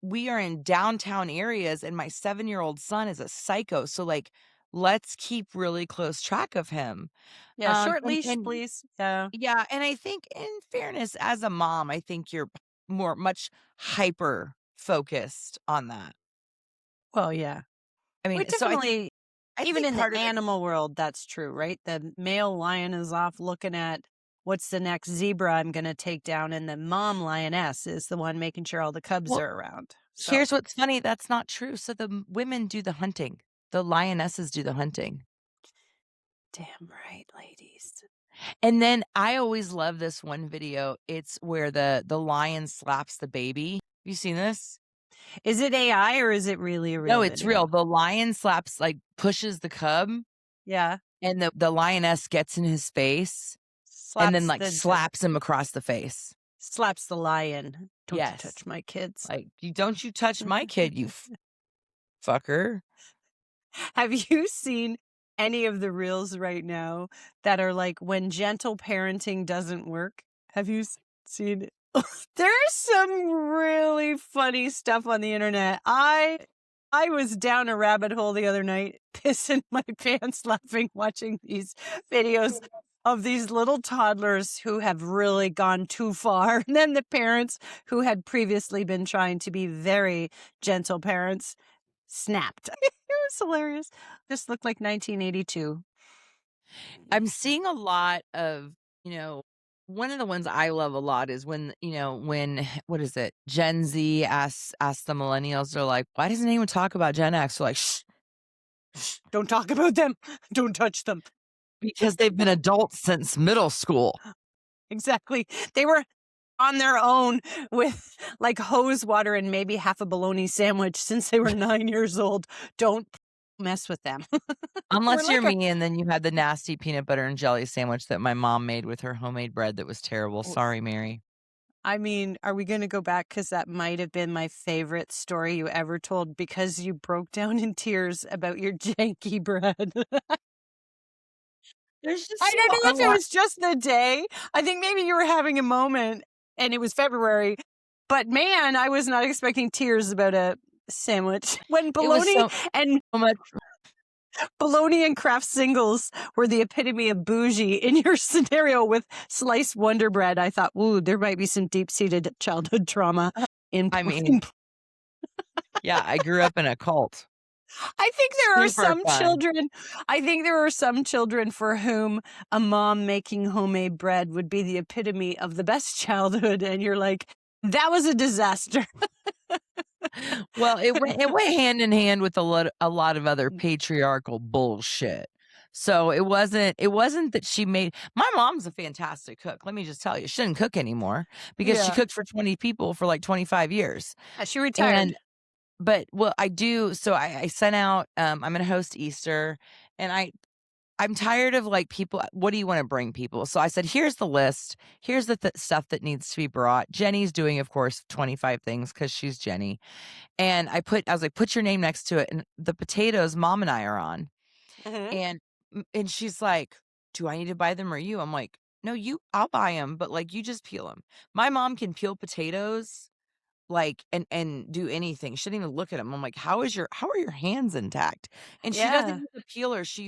we are in downtown areas and my 7-year-old son is a psycho, so, like, let's keep really close track of him. Yeah, short And leash, please. Yeah. yeah, and I think in fairness, as a mom, I think you're much hyper focused on that. Well, yeah. I Well, mean, so definitely, I even think in the part of it animal world, that's true, right? The male lion is off looking at what's the next zebra I'm going to take down, and the mom lioness is the one making sure all the cubs well, are around. So, here's what's funny, that's not true. So the women do the hunting. The lionesses do the hunting. damn right, ladies. And then I always love this one video. It's where the lion slaps the baby. You seen this? Is it AI or is it really a real No, it's real. video? The lion slaps like, pushes the cub, Yeah. and the lioness gets in his face and then, Slaps like, slaps him across the face. slaps the lion. Don't you Yes. touch my kids. Like, "You don't you touch my kid, you fucker." Have you seen any of the reels right now that are like when gentle parenting doesn't work? Have you seen it? There's some really funny stuff on the internet. I was down a rabbit hole the other night, pissing my pants laughing watching these videos of these little toddlers who have really gone too far. And then the parents who had previously been trying to be very gentle parents snapped. It was hilarious. This looked like 1982. I'm seeing a lot of, one of the ones I love a lot is when, when what is it? Gen Z asks the millennials, they're like, "Why doesn't anyone talk about Gen X?" They're like, "Shh, Don't talk about them. Don't touch them. because they've been adults since middle school." Exactly. They were on their own with like hose water and maybe half a bologna sandwich since they were 9 years old. Don't mess with them. We're Unless you're like a me and then you had the nasty peanut butter and jelly sandwich that my mom made with her homemade bread that was terrible. Sorry, Mary. I mean, are we going to go back? Because that might have been my favorite story you ever told because you broke down in tears about your janky bread. There's just I don't a know if it lot. was just the day. I think maybe you were having a moment and it was February. But man, I was not expecting tears about a sandwich. When It was and so much. bologna and Kraft singles were the epitome of bougie in your scenario with sliced Wonder Bread, I thought, ooh, there might be some deep-seated childhood trauma in I mean, yeah, I grew up in a cult. I think there are Super some fun. children. I think there are some children for whom a mom making homemade bread would be the epitome of the best childhood, and you're like, that was a disaster. Well, it went hand in hand with a lot of other patriarchal bullshit. So it wasn't that she made my mom's a fantastic cook. Let me just tell you, she doesn't cook anymore because she Yeah, cooked for 20 people for like 25 years. she retired. And but well, I do. So I sent out. I'm gonna host Easter, and I'm tired of like people. What do you want to bring people? So I said, here's the list. Here's the stuff that needs to be brought. Jenny's doing, of course, 25 things because she's Jenny. And I was like, put your name next to it. And the potatoes, mom and I are on. Mhm. And she's like, do I need to buy them or you? I'm like, no, I'll buy them, but like you just peel them. My mom can peel potatoes like and do anything. She didn't even look at them. I'm like, how are your hands intact? And she doesn't Yeah. use a peeler. She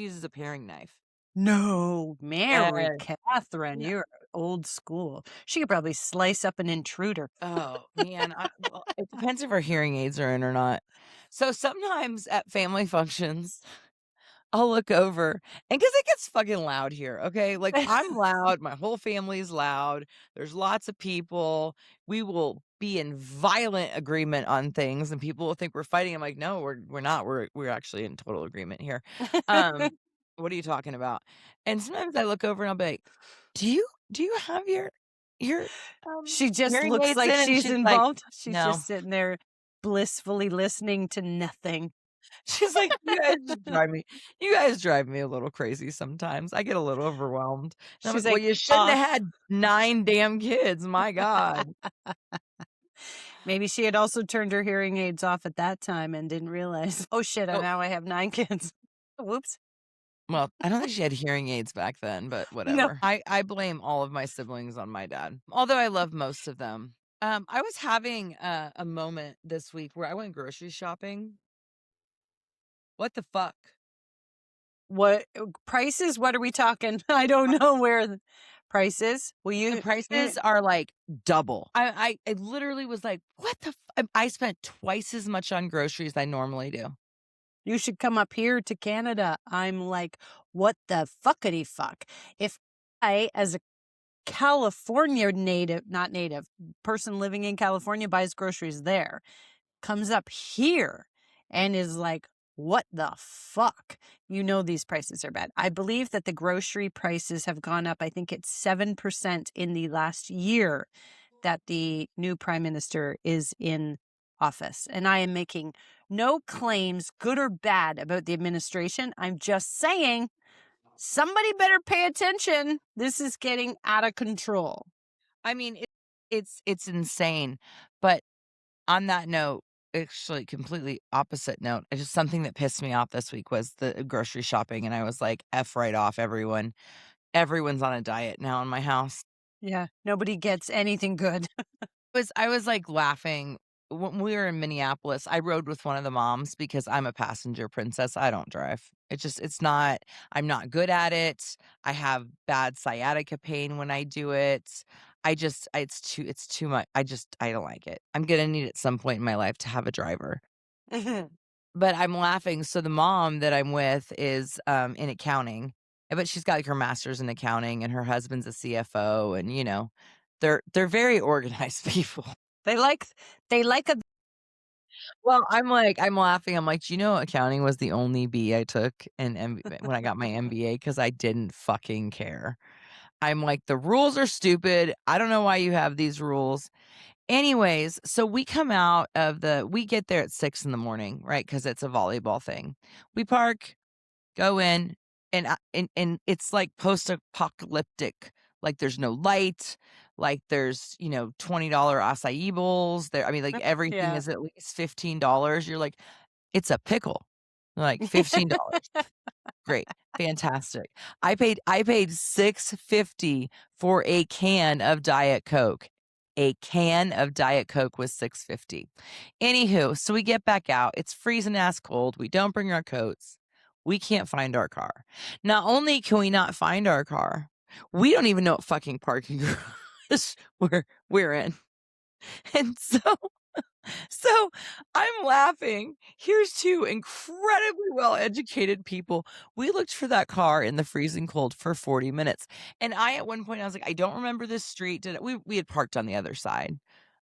uses a paring knife. No, Mary Yes. Catherine, Yeah. you're old school. She could probably slice up an intruder. Oh man, well, it depends if our hearing aids are in or not. So sometimes at family functions, I'll look over and because it gets fucking loud here, okay? Like, I'm loud, my whole family's loud, there's lots of people, we will be in violent agreement on things, and people will think we're fighting. I'm like, "No, we're not, we're actually in total agreement here." Um, "What are you talking about?" And sometimes I look over and I'll be like, "Do you have your She just hearing looks aids like in?" And she's she's like, involved. She's "No." just sitting there blissfully listening to nothing. She's like, "You guys drive me a little crazy sometimes. I get a little overwhelmed." And I'm She's like, "Well, like, you shouldn't have had 9 damn kids, my god." maybe she had also turned her hearing aids off at that time and didn't realize, oh shit, Oh, now I have 9 kids. Whoops. well, I don't think she had hearing aids back then, but No. whatever. I blame all of my siblings on my dad, although I love most of them. I was having a moment this week where I went grocery shopping. What the fuck? What prices? What are we talking? I don't know where the prices. Will The you prices are, like, double. I literally was like, "What the I spent twice as much on groceries I normally do. you should come up here to Canada. I'm like, what the fuckity fuck? If I, as a California native, not native, person living in California buys groceries there, comes up here and is like, what the fuck? You know, these prices are bad. I believe that the grocery prices have gone up. I think it's 7% in the last year that the new prime minister is in office. And I am making no claims, good or bad, about the administration. I'm just saying somebody better pay attention. This is getting out of control. I mean, it's insane. But on that note, actually completely opposite note, it's just something that pissed me off this week was the grocery shopping, and I was like, "F right off, everyone." Everyone's on a diet now in my house. Yeah, nobody gets anything good. I was, like, laughing when we were in Minneapolis. I rode with one of the moms because I'm a passenger princess, I don't drive. It's not I'm not good at it. I have bad sciatica pain when I do it. It's too much. I don't like it. I'm gonna need at some point in my life to have a driver. But I'm laughing, so the mom that I'm with is, in accounting, but she's got, like, her master's in accounting, and her husband's a CFO, and, they're very organized people. They like a Well, I'm laughing, I'm like, "Do you know accounting was the only B I took in when I got my MBA because I didn't fucking care." I'm like, "The rules are stupid, I don't know why you have these rules." Anyways, so we get there at 6 in the morning, right? Because it's a volleyball thing. We park, go in, and it's, like, post-apocalyptic, like, there's no light, like, there's, $20 acai bowls, I mean, like, everything yeah. is at least $15. You're like, "It's a pickle." Like, $15. Great, fantastic. I paid $6.50 for a can of Diet Coke. A can of Diet Coke was $6.50. Anywho, so we get back out, it's freezing ass cold, we don't bring our coats, we can't find our car. Not only can we not find our car, we don't even know what fucking parking garage we're in. And so I'm laughing. Here's two incredibly well-educated people. We looked for that car in the freezing cold for 40 minutes. And at one point, I was like, I don't remember this street. We had parked on the other side.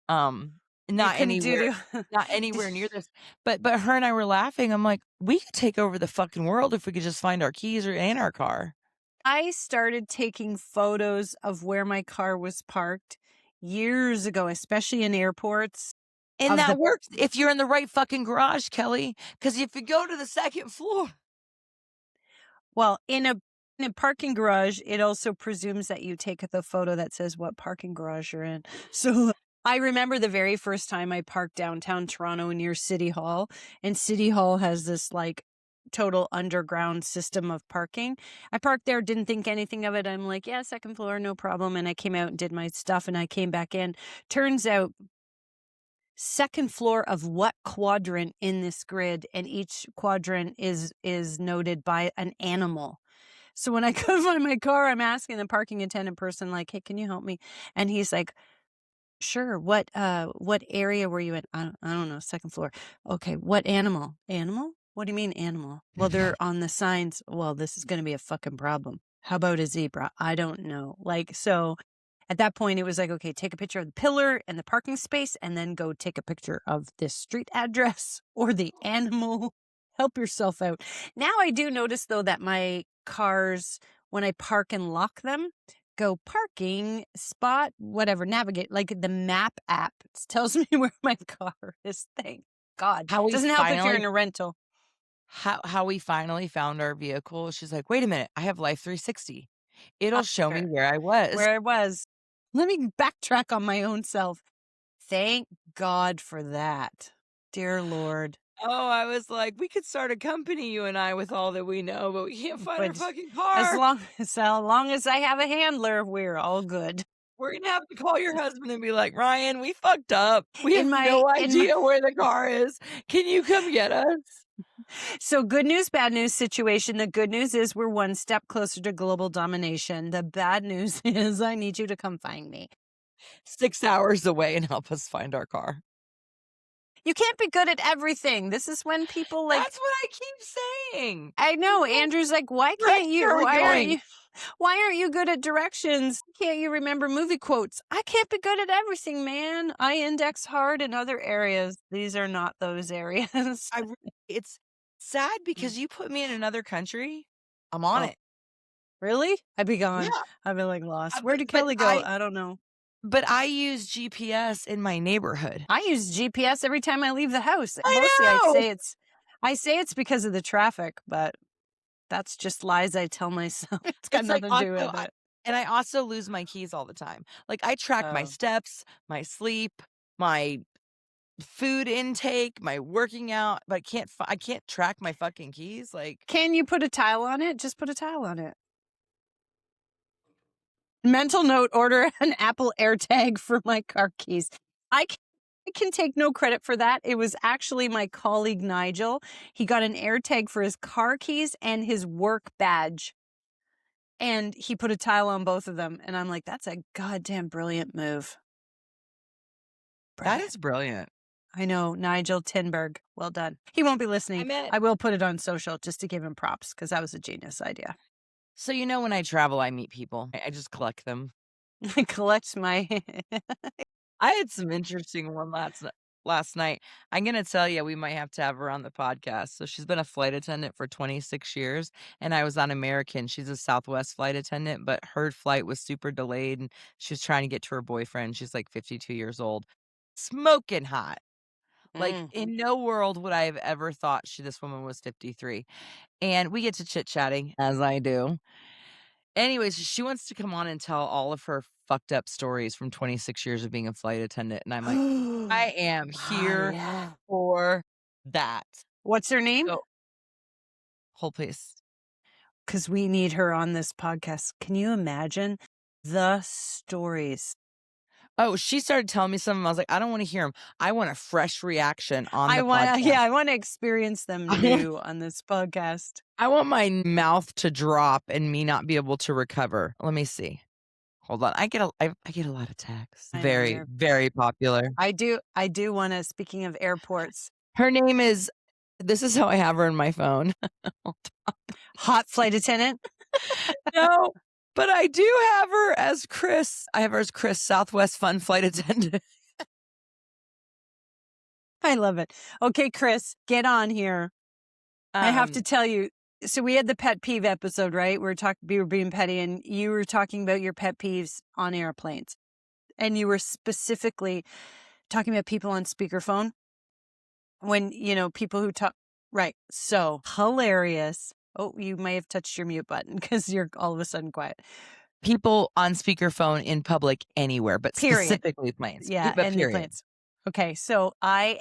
Um, You not couldn't do anywhere, the not anywhere near this. But her and I were laughing. I'm like, we could take over the fucking world if we could just find our keys and our car. I started taking photos of where my car was parked years ago, especially in airports, And of that the works if you're in the right fucking garage, Kelly. Because if you go to the second floor, well, in a parking garage, it also presumes that you take the photo that says what parking garage you're in. So I remember the very first time I parked downtown Toronto near City Hall, and City Hall has this like total underground system of parking. I parked there, didn't think anything of it. I'm like, yeah, second floor, no problem. And I came out and did my stuff and I came back in. Turns out second floor of what quadrant in this grid, and each quadrant is noted by an animal. So when I go find my car, I'm asking the parking attendant person, like, hey, can you help me? And he's like, sure. What area were you in? I don't know, second floor. Okay, what animal? Animal? What do you mean animal? Well, they're on the signs. Well, this is gonna be a fucking problem. How about a zebra? I don't know. Like, so at that point it was like, okay, take a picture of the pillar and the parking space and then go take a picture of this street address or the animal. Help yourself out. Now I do notice though that my cars, when I park and lock them, go parking spot, whatever, navigate, like the map app tells me where my car is. Thank God. how we Doesn't help if you're finally in a rental. how we finally found our vehicle, she's like, "Wait a minute, I have Life 360. It'll show me Sure. where I was." Where I was. Let me backtrack on my own self. Thank God for that. Dear Lord. Oh, I was like, "We could start a company, you and I, with all that we know, but we can't find our But fucking as car. long as I have a handler, we're all good. We're gonna have to call your husband and be like, 'Ryan, we fucked up. We have In my no in my idea where the car is. Can you come get us?'" So good news, bad news situation. The good news is we're one step closer to global domination. The bad news is I need you to come find me. 6 hours away and help us find our car. You can't be good at everything. This is when people like, That's what I keep saying. I know What Andrew's like, direction are we going? why aren't you good at directions? Can't you remember movie quotes? I can't be good at everything, man. I index hard in other areas. These are not those areas. It's sad because you put me in another country, I'm on Oh, it. really? I'd be gone. Yeah, I'd be like lost. Where but did but Kelly go? I I don't know. But I use GPS in my neighborhood. I use GPS every time I leave the house. I Mostly know! I say it's because of the traffic, but that's just lies I tell myself. It's got It's like nothing to do also with it. I also lose my keys all the time. Like, I track my Oh. steps, my sleep, my food intake, my working out, but I can't track my fucking keys, like Can you put a tile on it? Just put a tile on it. Mental note, order an Apple AirTag for my car keys. I can, I can take no credit for that. It was actually my colleague Nigel. He got an AirTag for his car keys and his work badge. And he put a tile on both of them. And I'm like, that's a goddamn brilliant move. that Brilliant. is brilliant. I know, Nigel Tinberg. Well done. He won't be listening. I will put it on social just to give him props because that was a genius idea. So, when I travel, I meet people. I just collect them. I collect my. I had some interesting one last night. I'm gonna tell you, we might have to have her on the podcast. So she's been a flight attendant for 26 years, and I was on American. She's a Southwest flight attendant, but her flight was super delayed, and she was trying to get to her boyfriend. She's like 52 years old, smoking hot. Like, in no world would I have ever thought this woman was 53. And we get to chit-chatting, as I do. Anyways, she wants to come on and tell all of her fucked up stories from 26 years of being a flight attendant, and I'm like, I am here Yeah. for that. What's her name? So hold please. Because we need her on this podcast. Can you imagine the stories? Oh, she started telling me some of 'em. I was like, I don't wanna hear them. I want a fresh reaction on the podcast. I want to experience them new on this podcast. I want my mouth to drop and me not be able to recover. Let me see. Hold on. I get a lot of texts. I know Very, you're- very popular. I do want to, speaking of airports, Her name is this is how I have her in my phone. hot flight attendant. No, but I do have her as Chris. I have her as Chris, Southwest Fun Flight Attendant. I love it. Okay, Chris, get on here. I have to tell you. So we had the pet peeve episode, right? We were being petty, and you were talking about your pet peeves on airplanes, and you were specifically talking about people on speakerphone. When people who talk, right? So hilarious. Oh, you may have touched your mute button because you're all of a sudden quiet. People on speakerphone in public anywhere, but Period. specifically planes. Yeah, but and the planes. Okay, so I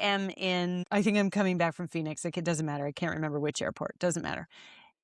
think I'm coming back from Phoenix. Like, it doesn't matter. I can't remember which airport. Doesn't matter.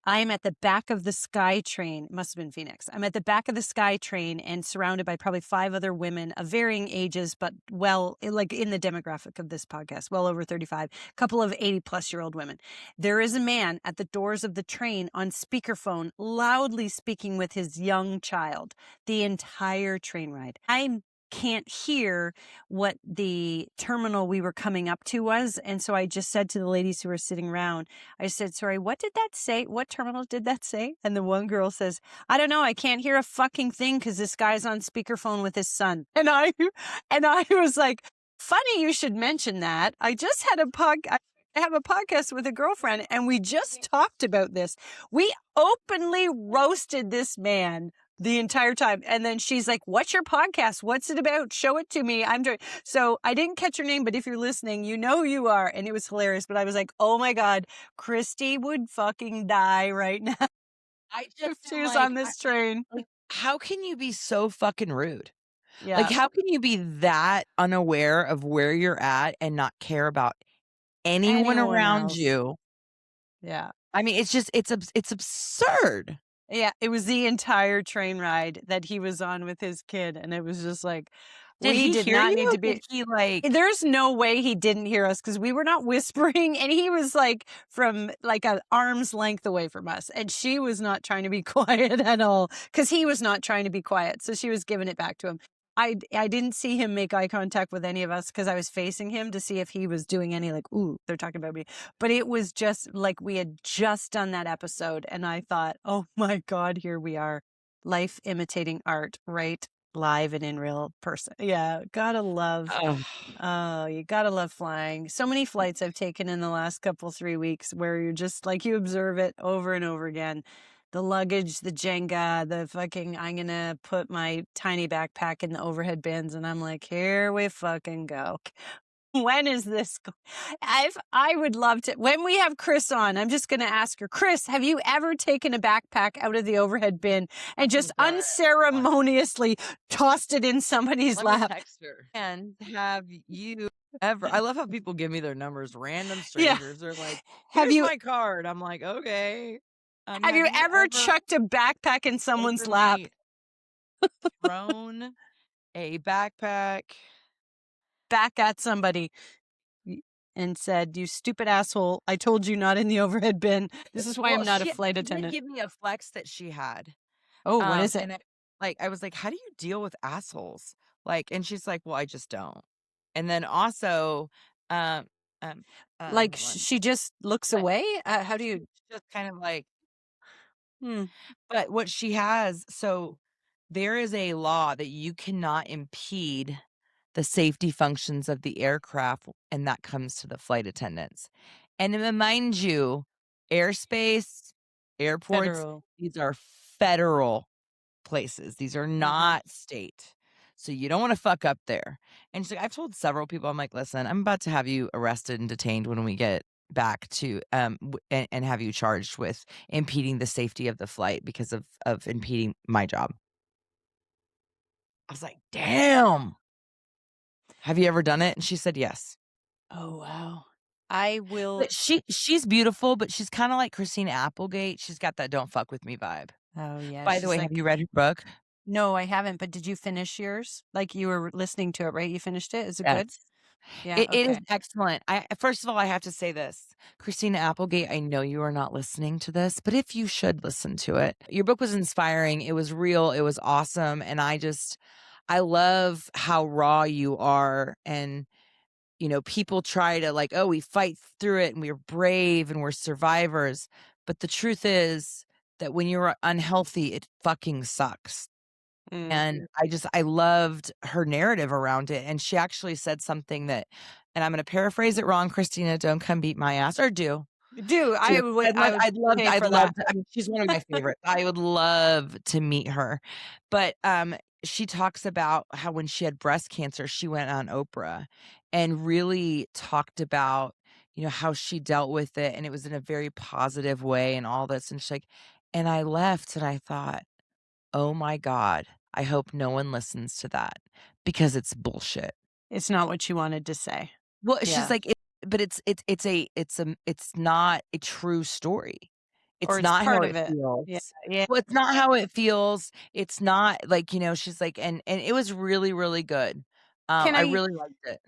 I'm at the back of the SkyTrain. Must have been Phoenix. I'm at the back of the SkyTrain and surrounded by probably 5 other women of varying ages, but like in the demographic of this podcast, well over 35, a couple of 80-plus-year-old women. There is a man at the doors of the train on speakerphone, loudly speaking with his young child the entire train ride. I can't hear what the terminal we were coming up to was. And so I just said to the ladies who were sitting around, I said, sorry, what did that say? What terminal did that say? And the one girl says, I don't know. I can't hear a fucking thing because this guy's on speakerphone with his son. And I was like, funny you should mention that. I just had I have a podcast with a girlfriend and we just talked about this. We openly roasted this man the entire time. And then she's like, what's your podcast? What's it about? Show it to me. So I didn't catch her name, but if you're listening, you know you are. And it was hilarious. But I was like, oh my God, Christy would fucking die right now. If she was on this train. How can you be so fucking rude? Yeah. Like, how can you be that unaware of where you're at and not care about anyone around else. you? Yeah. I mean, it's absurd. Yeah, it was the entire train ride that he was on with his kid, and it was just like, Did he did hear not you? need to be. Did he like? There's no way he didn't hear us because we were not whispering, and he was like from like an arm's length away from us, and she was not trying to be quiet at all because he was not trying to be quiet, so she was giving it back to him. I didn't see him make eye contact with any of us because I was facing him to see if he was doing any like, ooh, they're talking about me. But it was just like we had just done that episode. And I thought, oh my God, here we are. Life imitating art, right? Live and in real person. Yeah. Gotta love. Oh, you gotta love flying. So many flights I've taken in the last 3 weeks where you're just like, you observe it over and over again. the luggage, the Jenga, the fucking, I'm gonna put my tiny backpack in the overhead bins, and I'm like, here we fucking go. When is this? I would love to. When we have Chris on, I'm just going to ask her, Chris, have you ever taken a backpack out of the overhead bin and just unceremoniously tossed it in somebody's lap? Text her. And have you ever? I love how people give me their numbers, random Yeah. strangers. They're like, Have "Here's you my card." I'm like, "Okay." have you ever chucked a backpack in someone's lap? openly thrown a backpack? Back at somebody and said, "You stupid asshole! I told you not in the overhead bin. This is why I'm not a flight She did attendant." give me a flex that she had. Oh, what is it? And I was like, "How do you deal with assholes?" Like, and she's like, "Well, I just don't." And then also, um, um, Like hold on. she just looks But away? How do you? she's just kind of like, Hmm. but what she has, so there is a law that you cannot impede the safety functions of the aircraft, and that comes to the flight attendants. And then mind you, airspace, airports, Federal. these are federal places. These are Uh-huh. not state. So you don't want to fuck up there. And she's like, I've told several people, I'm like, listen, I'm about to have you arrested and detained when we get back to and have you charged with impeding the safety of the flight because of impeding my job. I was like, damn. Have you ever done it? And she said yes. Oh, wow. I will. But she's beautiful, but she's kind of like Christina Applegate. She's got that don't fuck with me vibe. Oh, yeah. By the She's way, have like, you read her book? no, I haven't. But did you finish yours? Like you were listening to it, right? You finished it. Is it good? Yes. Yeah. It is Okay. excellent. I first of all, I have to say this. Christina Applegate, I know you are not listening to this, but if you should listen to it. Your book was inspiring. It was real. It was awesome. And I love how raw you are. And, people try to like, oh, we fight through it and we're brave and we're survivors. But the truth is that when you're unhealthy, it fucking sucks. Mm. And I loved her narrative around it, and she actually said something that, and I'm gonna paraphrase it wrong, Christina, don't come beat my ass, or Do do. I would pay I'd for love that. to, I mean, she's one of my favorites. I would love to meet her. But, she talks about how when she had breast cancer, she went on Oprah and really talked about, how she dealt with it, and it was in a very positive way and all this, and she's like, and I left and I thought, "Oh my god, I hope no one listens to that because it's bullshit." It's not what you wanted to say. Well, she's Yeah. like, but it's not a true story. Or It's it's not how part it of it. Yeah. feels. Yeah. Well, it's not how it feels. It's not like, she's like, and it was really, really good. Can I I really liked it.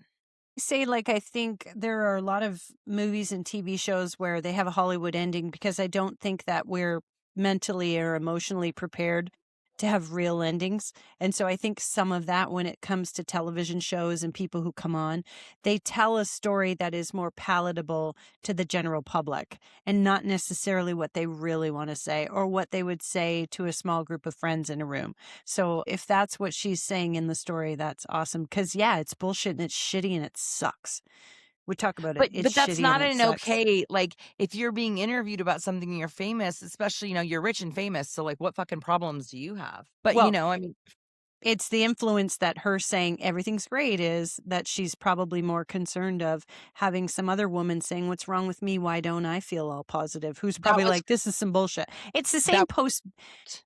say, like, I think there are a lot of movies and TV shows where they have a Hollywood ending because I don't think that we're mentally or emotionally prepared to have real endings. And so I think some of that, when it comes to television shows and people who come on, they tell a story that is more palatable to the general public and not necessarily what they really want to say or what they would say to a small group of friends in a room. So if that's what she's saying in the story, that's awesome. Cause yeah, it's bullshit and it's shitty and it sucks. We talk about it. It's But that's shitty and not it an sucks. okay, like, if you're being interviewed about something and you're famous, especially, you're rich and famous, so, like, what fucking problems do you have? But, Well, I mean, it's the influence that her saying everything's great is that she's probably more concerned of having some other woman saying, what's wrong with me? Why don't I feel all positive? Who's that probably was like, this is some bullshit. It's the same that post.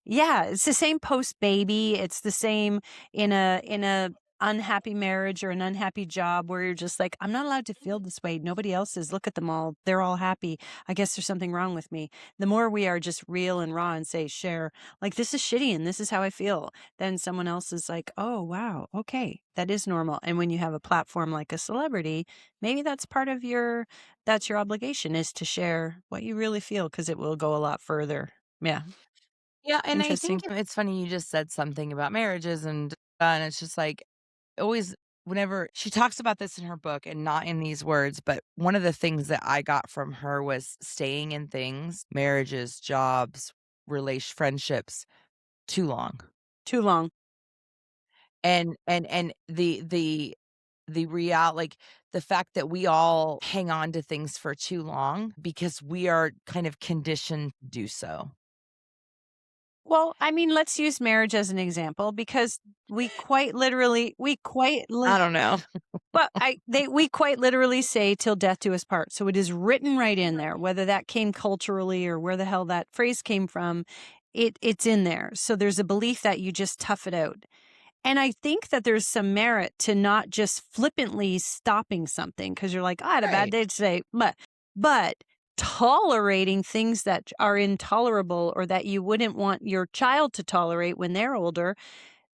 Yeah, it's the same post baby. It's the same in a unhappy marriage or an unhappy job where you're just like, I'm not allowed to feel this way. Nobody else is. Look at them all. They're all happy. I guess there's something wrong with me. The more we are just real and raw and say, share, like, this is shitty and this is how I feel, then someone else is like, oh, wow, okay, that is normal. And when you have a platform like a celebrity, maybe that's part of that's your obligation, is to share what you really feel because it will go a lot further. Yeah. Yeah, and I Interesting. think it's funny you just said something about marriages and it's just like always whenever she talks about this in her book and not in these words, but one of the things that I got from her was staying in things, marriages, jobs, relation friendships too long. Too long. And the like the fact that we all hang on to things for too long because we are kind of conditioned to do so. Well, I mean, let's use marriage as an example because we quite literally, I don't know. but we quite literally say till death do us part. So it is written right in there, whether that came culturally or where the hell that phrase came from, it's in there. So there's a belief that you just tough it out. And I think that there's some merit to not just flippantly stopping something because you're like, I had a bad Right. day today, but tolerating things that are intolerable or that you wouldn't want your child to tolerate when they're older,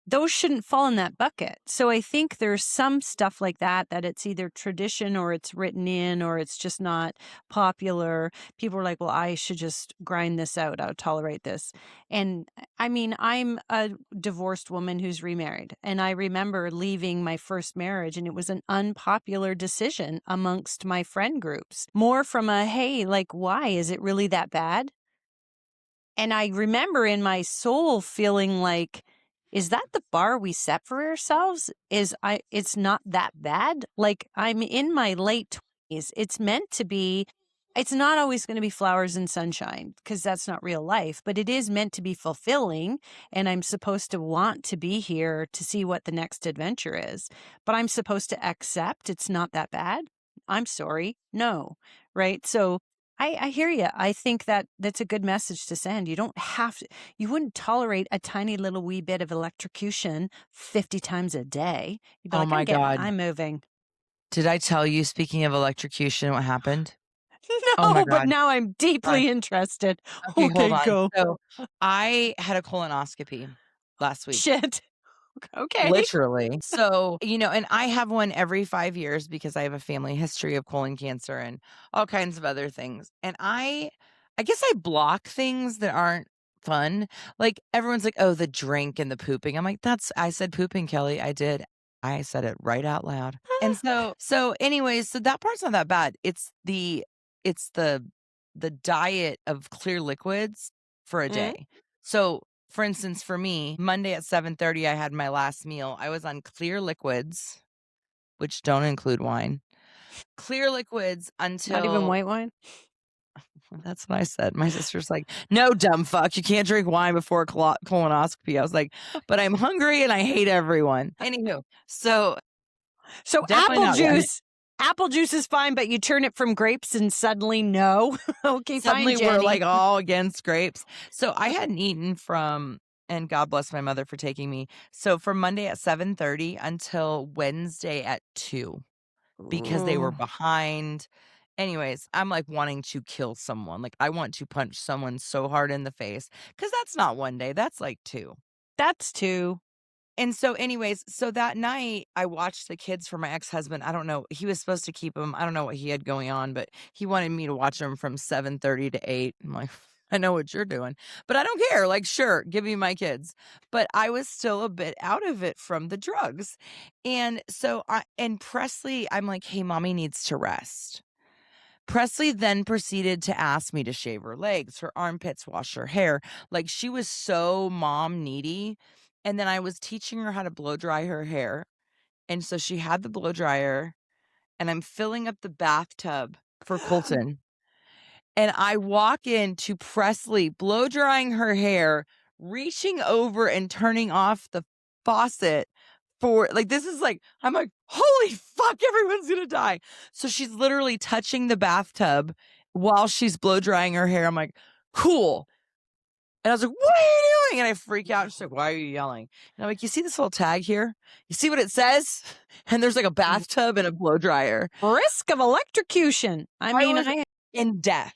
those shouldn't fall in that bucket. So I think there's some stuff like that, that it's either tradition or it's written in or it's just not popular. People are like, well, I should just grind this out. I'll tolerate this. And I mean, I'm a divorced woman who's remarried. And I remember leaving my first marriage and it was an unpopular decision amongst my friend groups. More from a, hey, like, why? Is it really that bad? And I remember in my soul feeling like, is that the bar we set for ourselves? It's not that bad. Like I'm in my late 20s. It's meant to be, it's not always going to be flowers and sunshine because that's not real life, but it is meant to be fulfilling. And I'm supposed to want to be here to see what the next adventure is. But I'm supposed to accept it's not that bad. I'm sorry. No. Right. So I hear you. I think that that's a good message to send. You don't have to, you wouldn't tolerate a tiny little wee bit of electrocution 50 times a day. You'd be Oh like, my God. I'm moving. Did I tell you, speaking of electrocution, what happened? Oh my No, but God. now I'm Gosh. deeply interested. Okay, hold Okay, on. go. So I had a colonoscopy last week. Shit. Okay. Literally. So, and I have one every 5 years because I have a family history of colon cancer and all kinds of other things. And I guess I block things that aren't fun. Like everyone's like, "Oh, the drink and the pooping." I'm like, I said pooping, Kelly. I did. I said it right out loud. And so anyways, so that part's not that bad. It's the diet of clear liquids for a Mm. day. So for instance, for me, Monday at 7:30, I had my last meal. I was on clear liquids, which don't include wine. Clear liquids Not even until white wine? that's what I said. My sister's like, "No, dumb fuck, you can't drink wine before a colonoscopy." I was like, "But I'm hungry and I hate everyone." Anywho, so So definitely not wine. apple juice is fine, but you turn it from grapes and suddenly no. Okay, fine, Suddenly we're Jenny. like all against grapes. So I hadn't eaten and God bless my mother for taking me. So from Monday at 7:30 until Wednesday at 2. Because they were Ooh, behind. Anyways, I'm, like, wanting to kill someone, like, I want to punch someone so hard in the face because that's not 1 day, that's, like, 2. that's two. And so anyways, so that night, I watched the kids for my ex-husband. I don't know, he was supposed to keep them. I don't know what he had going on, but he wanted me to watch them from 7:30 to 8. I'm like, "I know what you're doing, but I don't care, like, sure, give me my kids." But I was still a bit out of it from the drugs. And so Presley, I'm like, "Hey, mommy needs to rest." Presley then proceeded to ask me to shave her legs, her armpits, wash her hair. Like she was so mom needy. And then I was teaching her how to blow dry her hair. And so she had the blow dryer, and I'm filling up the bathtub for Colton. And I walk in to Presley blow drying her hair, reaching over and turning off the faucet for like this is like I'm like, "Holy fuck, everyone's gonna die." So she's literally touching the bathtub while she's blow drying her hair. I'm like, "Cool." And I was like, "What are you doing?" And I freak out. She's like, "Why are you yelling?" And I'm like, "You see this little tag here? You see what it says?" And there's like a bathtub and a blow dryer. Risk of electrocution. I I mean, was in death.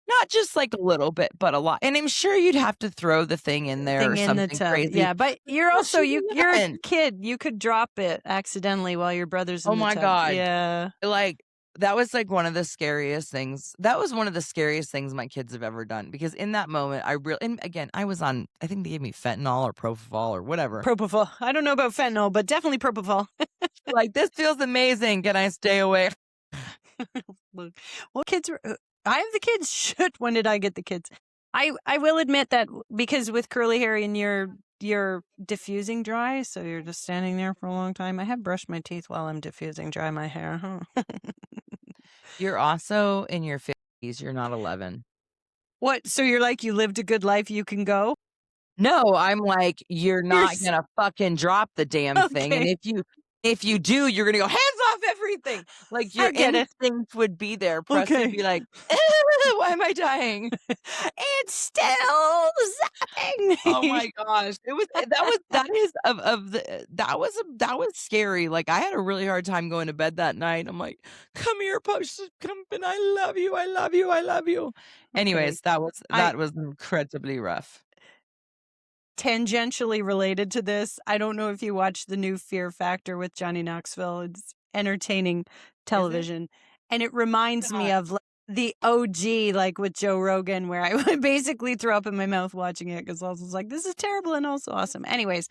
Not just like a little bit, but a lot. And I'm sure you'd have to throw the thing in there or thing in the something tub. crazy. Yeah, but you're Well, also she you're a didn't. kid. You could drop it accidentally while your brother's Oh in the my tub. God. Yeah. Like, that was like one of the scariest things. That was one of the scariest things my kids have ever done because in that moment, and again, I was on, I think they gave me fentanyl or propofol or whatever. Propofol. I don't know about fentanyl, but definitely propofol. Like, this feels amazing. Can I stay away? Look, well, kids are. I have the kids. Shit. When did I get the kids? I will admit that because with curly hair and you're diffusing dry, so you're just standing there for a long time. I have brushed my teeth while I'm diffusing dry my hair. Huh? You're also in your 50s. You're not 11. What? So you're like you lived a good life. You can go. No, I'm like, you're not gonna fucking drop the damn thing, and Okay. if you do, you're gonna go, "Hands off everything!" Like, your I get it. instinct would be there. Preston would Okay. be like, why am I dying?" It's still zapping. Oh my gosh. That is of the that was scary. Like, I had a really hard time going to bed that night. I'm like, "Come here, Post, come and I love you, I love you, I love you." Okay. Anyways, I that was incredibly rough. tangentially related to this. I don't know if you watched the new Fear Factor with Johnny Knoxville. It's entertaining Is it? television. And it reminds me God. of like, the OG, like with Joe Rogan, where I would basically throw up in my mouth watching it because I was like, this is terrible and also awesome. Anyways,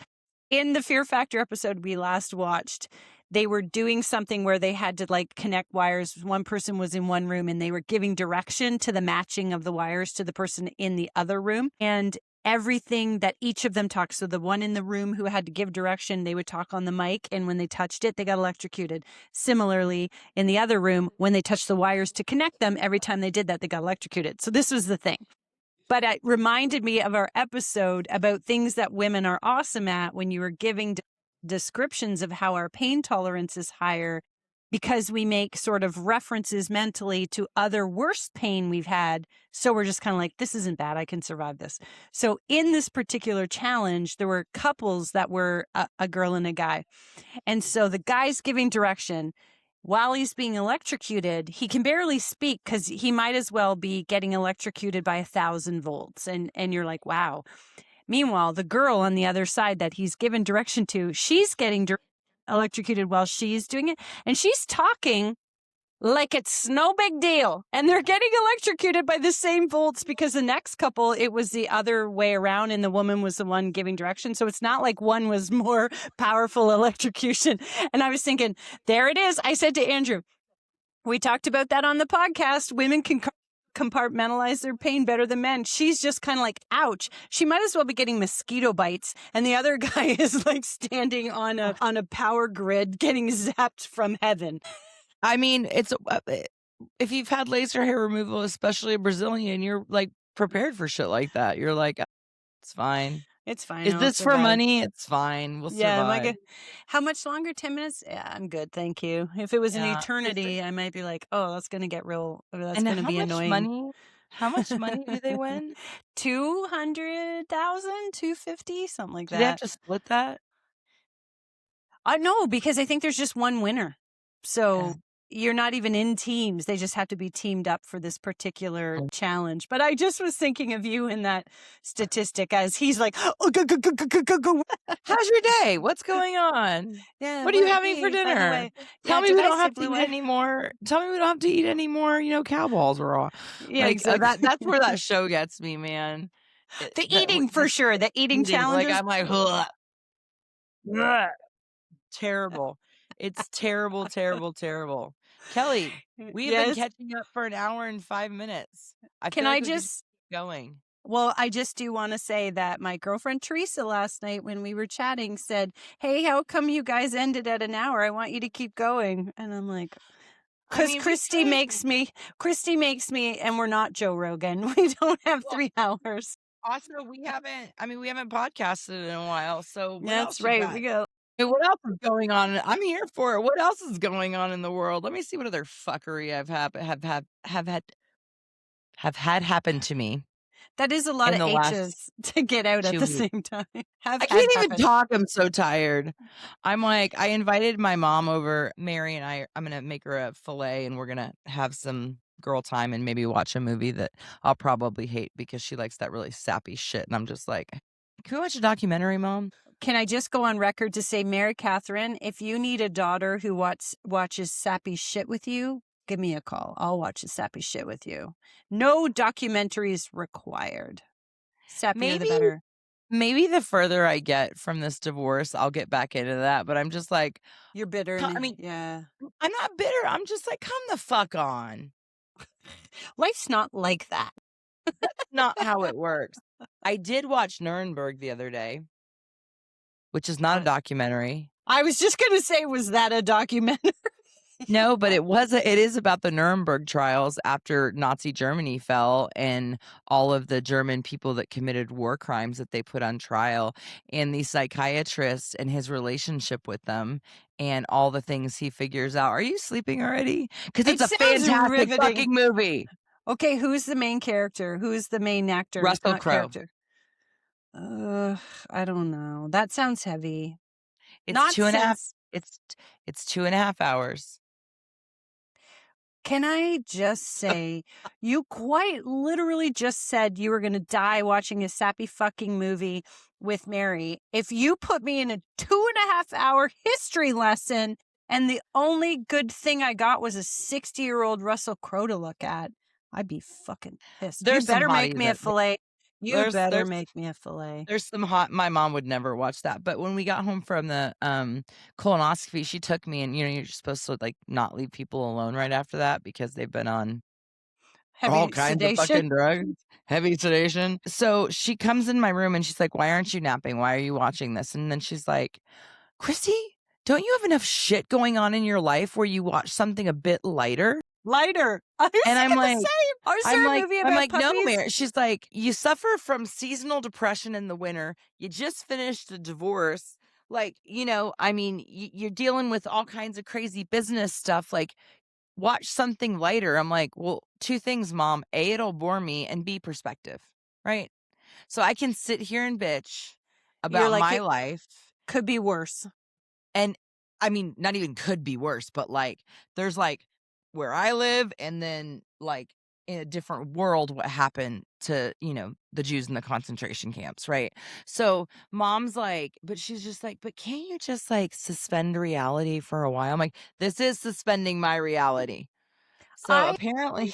in the Fear Factor episode we last watched, they were doing something where they had to like connect wires. One person was in one room and they were giving direction to the matching of the wires to the person in the other room. And everything that each of them talked. So the one in the room who had to give direction, they would talk on the mic. And when they touched it, they got electrocuted. Similarly, in the other room, when they touched the wires to connect them, every time they did that, they got electrocuted. So this was the thing. But it reminded me of our episode about things that women are awesome at when you were giving descriptions of how our pain tolerance is higher because we make sort of references mentally to other worse pain we've had. So we're just kind of like, this isn't bad. I can survive this. So in this particular challenge, there were couples that were a girl and a guy. And so the guy's giving direction. While he's being electrocuted, he can barely speak because he might as well be getting electrocuted by 1,000 volts. And you're like, wow. Meanwhile, the girl on the other side that he's given direction to, she's getting electrocuted while she's doing it. And she's talking like it's no big deal. And they're getting electrocuted by the same volts because the next couple, it was the other way around and the woman was the one giving direction. So it's not like one was more powerful electrocution. And I was thinking, there it is. I said to Andrew, we talked about that on the podcast. Women can compartmentalize their pain better than men. She's just kind of like, ouch. She might as well be getting mosquito bites. And the other guy is like standing on a power grid getting zapped from heaven. I mean, it's if you've had laser hair removal, especially a Brazilian, you're like prepared for shit like that. You're like, it's fine. It's fine. Is I'll this for survive. money? It's fine. We'll survive. How much longer? 10 minutes? Yeah, I'm good. Thank you. If it was an eternity, I might be like, oh, that's going to get real. That's going to be annoying. How much money do they win? 200,000, 250, something like that. Do they have to split that? No, because I think there's just one winner. So you're not even in teams. They just have to be teamed up for this particular challenge. But I just was thinking of you in that statistic as he's like, oh, go. How's your day? What's going on? Yeah. What are you having for dinner? Tell me we don't have to eat anymore. Tell me we don't have to eat any more, cow balls raw. Yeah, like, exactly. That's where that show gets me, man. The eating for sure. The eating challenges. Like, I'm like, ugh. Terrible. It's terrible, terrible, terrible. Kelly, we have been catching up for an hour and 5 minutes. Can I just keep going? Well, I just do want to say that my girlfriend Teresa last night when we were chatting said, hey, how come you guys ended at an hour? I want you to keep going. And I'm like, because Christy makes me, and we're not Joe Rogan. We don't have 3 hours. Also, we haven't podcasted in a while. So that's right. We go. What else is going on? I'm here for it. What else is going on in the world? Let me see what other fuckery I've had happen to me. That is a lot of H's to get out at the same time. I can't even talk. I'm so tired. I'm like, I invited my mom over, Mary, and I'm going to make her a filet and we're going to have some girl time and maybe watch a movie that I'll probably hate because she likes that really sappy shit. And I'm just like, can we watch a documentary, Mom? Can I just go on record to say, Mary Catherine, if you need a daughter who watches sappy shit with you, give me a call. I'll watch the sappy shit with you. No documentaries required. Sappier the better. Maybe the further I get from this divorce, I'll get back into that. But I'm just like, you're bitter. Yeah. I'm not bitter. I'm just like, come the fuck on. Life's not like that. That's not how it works. I did watch Nuremberg the other day, which is not a documentary. I was just going to say, was that a documentary? No, but it is about the Nuremberg trials after Nazi Germany fell and all of the German people that committed war crimes that they put on trial, and the psychiatrist and his relationship with them and all the things he figures out. Are you sleeping already? Because It it's a sounds fantastic riveting. fucking movie. Okay, who's the main character? Who's the main actor? Russell Not Crowe. character. Ugh, I don't know. That sounds heavy. It's 2.5 Nonsense. it's 2.5 hours. Can I just say, you quite literally just said you were going to die watching a sappy fucking movie with Mary. If you put me in a 2.5 hour history lesson and the only good thing I got was a 60-year-old Russell Crowe to look at, I'd be fucking pissed. You There's some better make hotties me a that fillet. You there's better there's make me a fillet. There's some hot my mom would never watch that, but when we got home from the, colonoscopy, she took me and, you're supposed to, like, not leave people alone right after that because they've been on all Heavy kinds of sedation. fucking drugs, heavy sedation. So, she comes in my room and she's like, "Why aren't you napping? Why are you watching this?" And then she's like, "Christy, don't you have enough shit going on in your life where you watch something a bit lighter?" Lighter. I was And thinking the same. Oh, is there a movie I'm about like, "No, puppies? Mary." She's like, "You suffer from seasonal depression in the winter. You just finished a divorce. Like, I mean, you're dealing with all kinds of crazy business stuff. Like, watch something lighter." I'm like, "Well, two things, mom. A, it'll bore me, and B, perspective, right? So I can sit here and bitch You're about like, my it life could be worse. and I mean, not even could be worse, but, like, there's, like, where I live and then, like, in a different world, what happened to, the Jews in the concentration camps, right? So, mom's like but she's just like, "But can't you just, like, suspend reality for a while?" I'm like, "This is suspending my reality." So, I apparently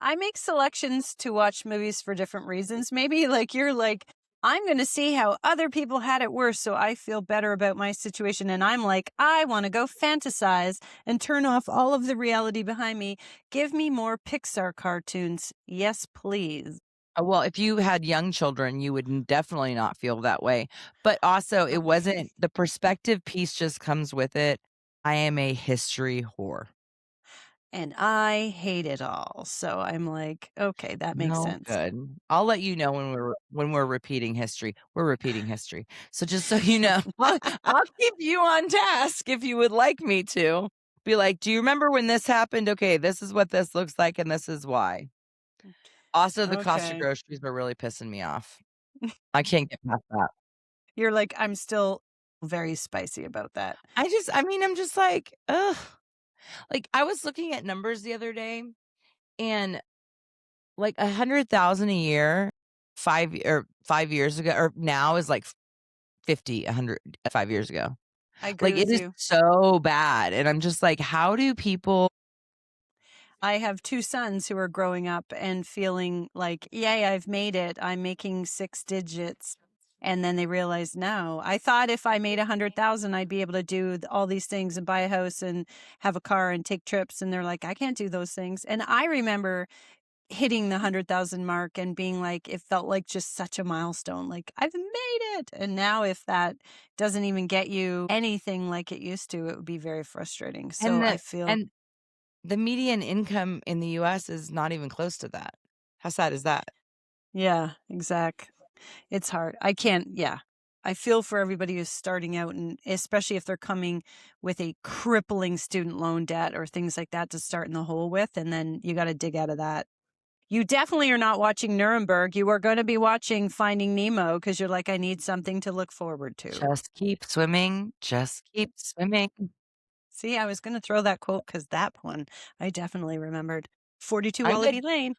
I make selections to watch movies for different reasons. Maybe like you're like, I'm going to see how other people had it worse so I feel better about my situation. And I'm like, I want to go fantasize and turn off all of the reality behind me. Give me more Pixar cartoons. Yes, please. well, if you had young children, you would definitely not feel that way. But also, it wasn't the perspective piece just comes with it. I am a history whore. And I hate it all. So I'm like, okay, that makes No, sense. good. I'll let you know when we're repeating history. We're repeating history. So just so you know, I'll keep you on task if you would like me to. Be like, "Do you remember when this happened? Okay, this is what this looks like and this is why." Also, the cost of Okay. groceries are really pissing me off. I can't get past that. You're like, I'm still very spicy about that. I'm just like, ugh. Like, I was looking at numbers the other day and like 100,000 a year 5 years ago or now is like 50, 100 5 years ago. I agree Like, it with is you. so bad, and I'm just like, how do people I have two sons who are growing up and feeling like, yay, I've made it. I'm making six digits. And then they realize, no, I thought if I made 100,000, I'd be able to do all these things and buy a house and have a car and take trips. And they're like, I can't do those things. And I remember hitting the 100,000 mark and being like, it felt like just such a milestone. Like, I've made it. And now, if that doesn't even get you anything like it used to, it would be very frustrating. and So I the feel, and the median income in the US is not even close to that. How sad is that? yeah, exact. It's hard. I can't, yeah. I feel for everybody who's starting out, and especially if they're coming with a crippling student loan debt or things like that to start in the hole with, and then you got to dig out of that. You definitely are not watching Nuremberg. You are going to be watching Finding Nemo because you're like, I need something to look forward to. Just keep swimming, just keep swimming. See, I was going to throw that quote because that one I definitely remembered. 42 I did Wallaby Lane.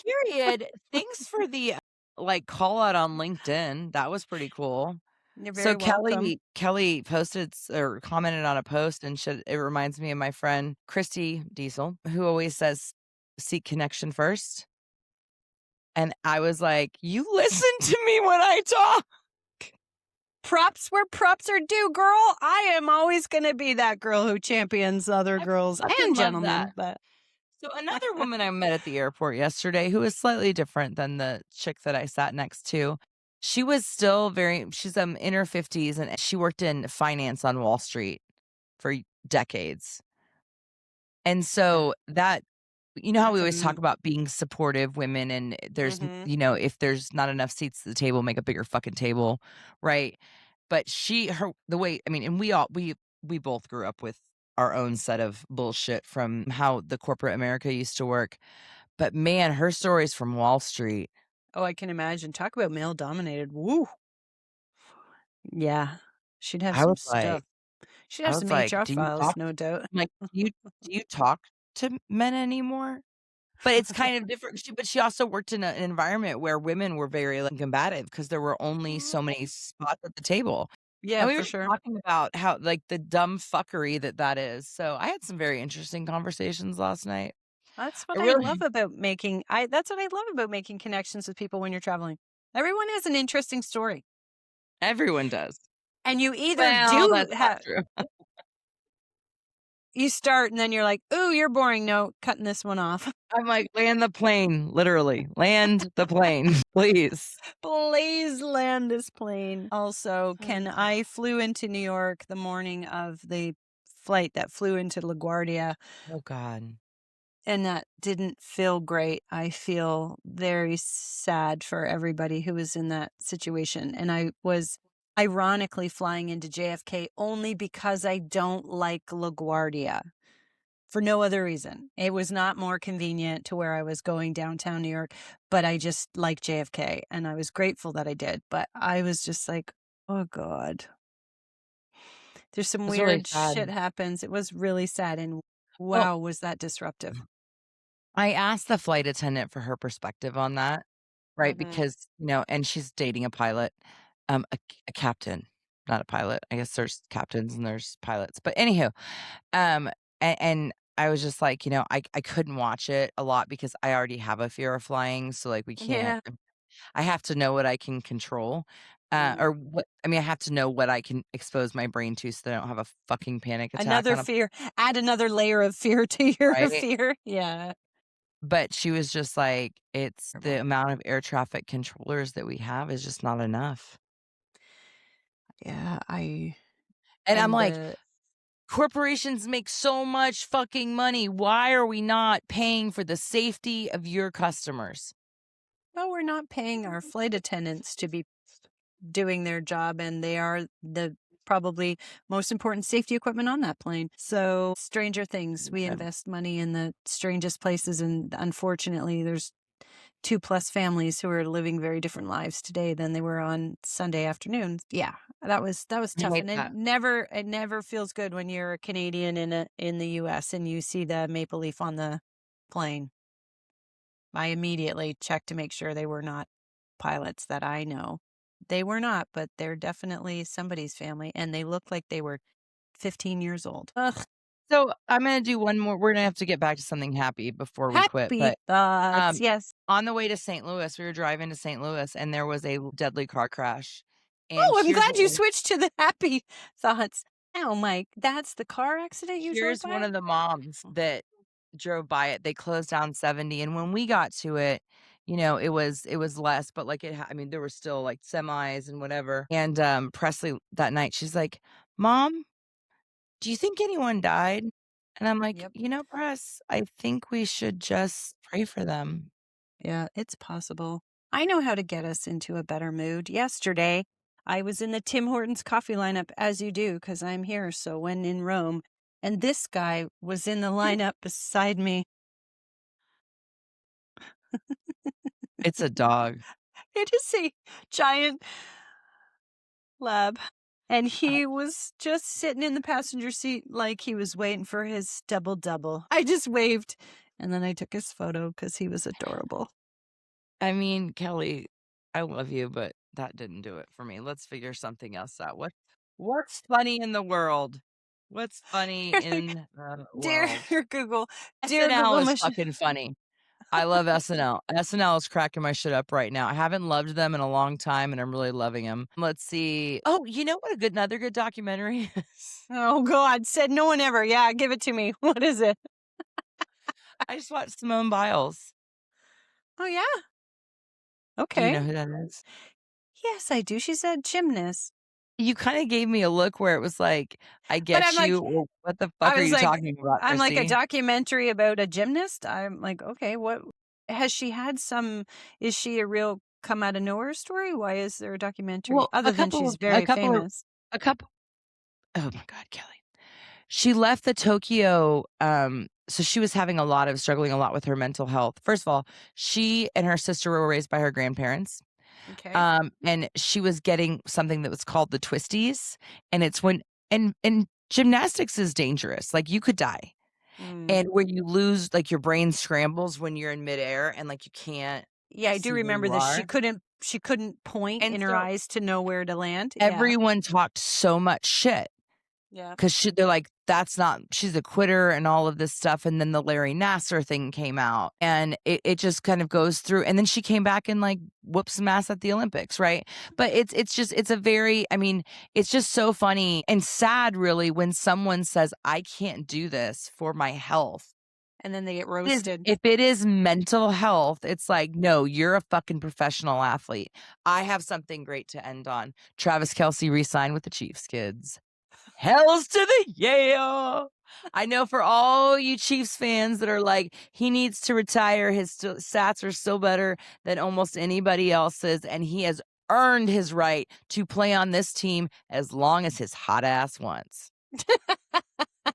period. Thanks for the, like, call out on LinkedIn. That was pretty cool. You're So very welcome. Kelly posted or commented on a post and it reminds me of my friend Christy Diesel, who always says, "Seek connection first." And I was like, "You listen to me when I talk." Props where props are due, girl. I am always going to be that girl who champions other I girls fucking and love that. gentlemen, but So another woman I met at the airport yesterday who is slightly different than the chick that I sat next to. She was still she's in her 50s and she worked in finance on Wall Street for decades. And so that you know how we That's a always talk about being supportive women and mhm. if there's not enough seats at the table, make a bigger fucking table, right? But the way I mean, and we both grew up with our own set of bullshit from how the corporate America used to work. But man, her stories from Wall Street, Oh, I can imagine. Talk about male dominated. Woo. Yeah. She'd have I some was like stuff. She'd I have was some like, HR "Do you files, talk?" no doubt. I'm like, do you talk to men anymore?" But it's kind of different. She also worked in an environment where women were very, like, combative because there were only so many spots at the table. Yeah, And we were for just sure. talking about how, like, the dumb fuckery that is. So I had some very interesting conversations last night. That's I what I love really about making I that's what I love about making connections with people when you're traveling. Everyone has an interesting story. everyone does. And you either Well, do that's not have true. you start and then you're like, "Ooh, you're boring. No, cutting this one off." I'm like, "Land the plane, literally. Land the plane, please." Please land this plane. Also, I flew into New York the morning of the flight that flew into LaGuardia, Oh god. and that didn't feel great. I feel very sad for everybody who was in that situation. And I was ironically flying into JFK only because I don't like LaGuardia for no other reason. It was not more convenient to where I was going downtown New York, but I just like JFK and I was grateful that I did. But I was just like, oh God, there's some It's really weird shit sad. happens. It was really sad. And Well, wow, was that disruptive. I asked the flight attendant for her perspective on that. Right, Hmm. because, and she's dating a pilot, a captain, not a pilot. I guess there's captains and there's pilots, but anywho, and I was just like, I couldn't watch it a lot because I already have a fear of flying, so, like, we can't Yeah. I have to know what I can control, Hmm. or what I mean, I have to know what I can expose my brain to so that I don't have a fucking panic attack Another on a fear, add another layer of fear to your right? fear. Yeah. But she was just like, "It's the amount of air traffic controllers that we have is just not enough." Yeah. And I'm And like, "Corporations make so much fucking money. Why are we not paying for the safety of your customers?" well, we're not paying our flight attendants to be doing their job, and they are the probably most important safety equipment on that plane. So, Stranger Things, we Yeah. invest money in the strangest places, and unfortunately, there's 2 plus families who are living very different lives today than they were on Sunday afternoon. Yeah, that was I tough, hate and that. it never feels good when you're a Canadian in the US and you see the maple leaf on the plane. I immediately checked to make sure they were not pilots that I know. They were not, but they're definitely somebody's family, and they looked like they were 15 years old. Ugh, So, I'm gonna do one more we're gonna have to get back to something happy before we quit, happy but, thoughts, um, yes. on the way to St. Louis, we were driving to St. Louis, and there was a deadly car crash, and Oh, I'm glad you switched to the happy thoughts. Oh, Mike, that's the car accident you drove here's one by? of the moms that drove by it. They closed down 70, and when we got to it, it was less, but, like, I mean, there were still, like, semis and whatever, and, Presley that night, she's like, "Mom, do you think anyone died?" And I'm like, Yep. Press, I think we should just pray for them." Yeah, it's possible. I know how to get us into a better mood. Yesterday, I was in the Tim Hortons coffee lineup, as you do, because I'm here. So when in Rome, and this guy was in the lineup beside me. It's a dog. It is a giant lab. And he was just sitting in the passenger seat like he was waiting for his double double. I just waved and then I took his photo because he was adorable. I mean, Kelly, I love you, but that didn't do it for me. Let's figure something else out. What's funny in the world? What's funny You're like, in the dear world? Google, dear SNL Google is machine. fucking funny. I love SNL. SNL is cracking my shit up right now. I haven't loved them in a long time, and I'm really loving them. Let's see. Oh, you know what another good documentary is? Oh God, said no one ever. Yeah, give it to me. What is it? I just watched Simone Biles. Oh yeah. Do you Okay. know who that is? Yes, I do. She's a gymnast. You kinda gave me a look where it was like, "I But I'm get like you. Well, what the I fuck are was you like talking about, I'm like, a Christy?" documentary about a gymnast? I'm like, "Okay, what has she had some is she a real come out of nowhere story? Why is there a documentary?" Well, Other than she's a very couple of famous. a couple oh my god, Kelly. She left the Tokyo, so she was having a lot of struggling a lot with her mental health. First of all, she and her sister were raised by her grandparents, Okay. and she was getting something that was called the twisties, and it's when and gymnastics is dangerous, like, you could die, Mm. and when you lose like, your brain scrambles when you're in midair and, like, you can't Yeah, I do see where remember you this. are, She couldn't point and in her so eyes to know where to land. Yeah. everyone talked so much shit. Yeah. 'Cause they're like, "That's not she's a quitter," and all of this stuff, and then the Larry Nassar thing came out, and it just kind of goes through, and then she came back and, like, whooped some ass at the Olympics, right? But it's just it's a very I mean, it's just so funny and sad really when someone says, "I can't do this for my health." And then they get It is roasted. if it is mental health, it's like, "No, you're a fucking professional athlete." I have something great to end on. Travis Kelce re-signed with the Chiefs, kids. Hells to the yeah. I know for all you Chiefs fans that are like, he needs to retire. His stats are still better than almost anybody else's, and he has earned his right to play on this team as long as his hot ass wants.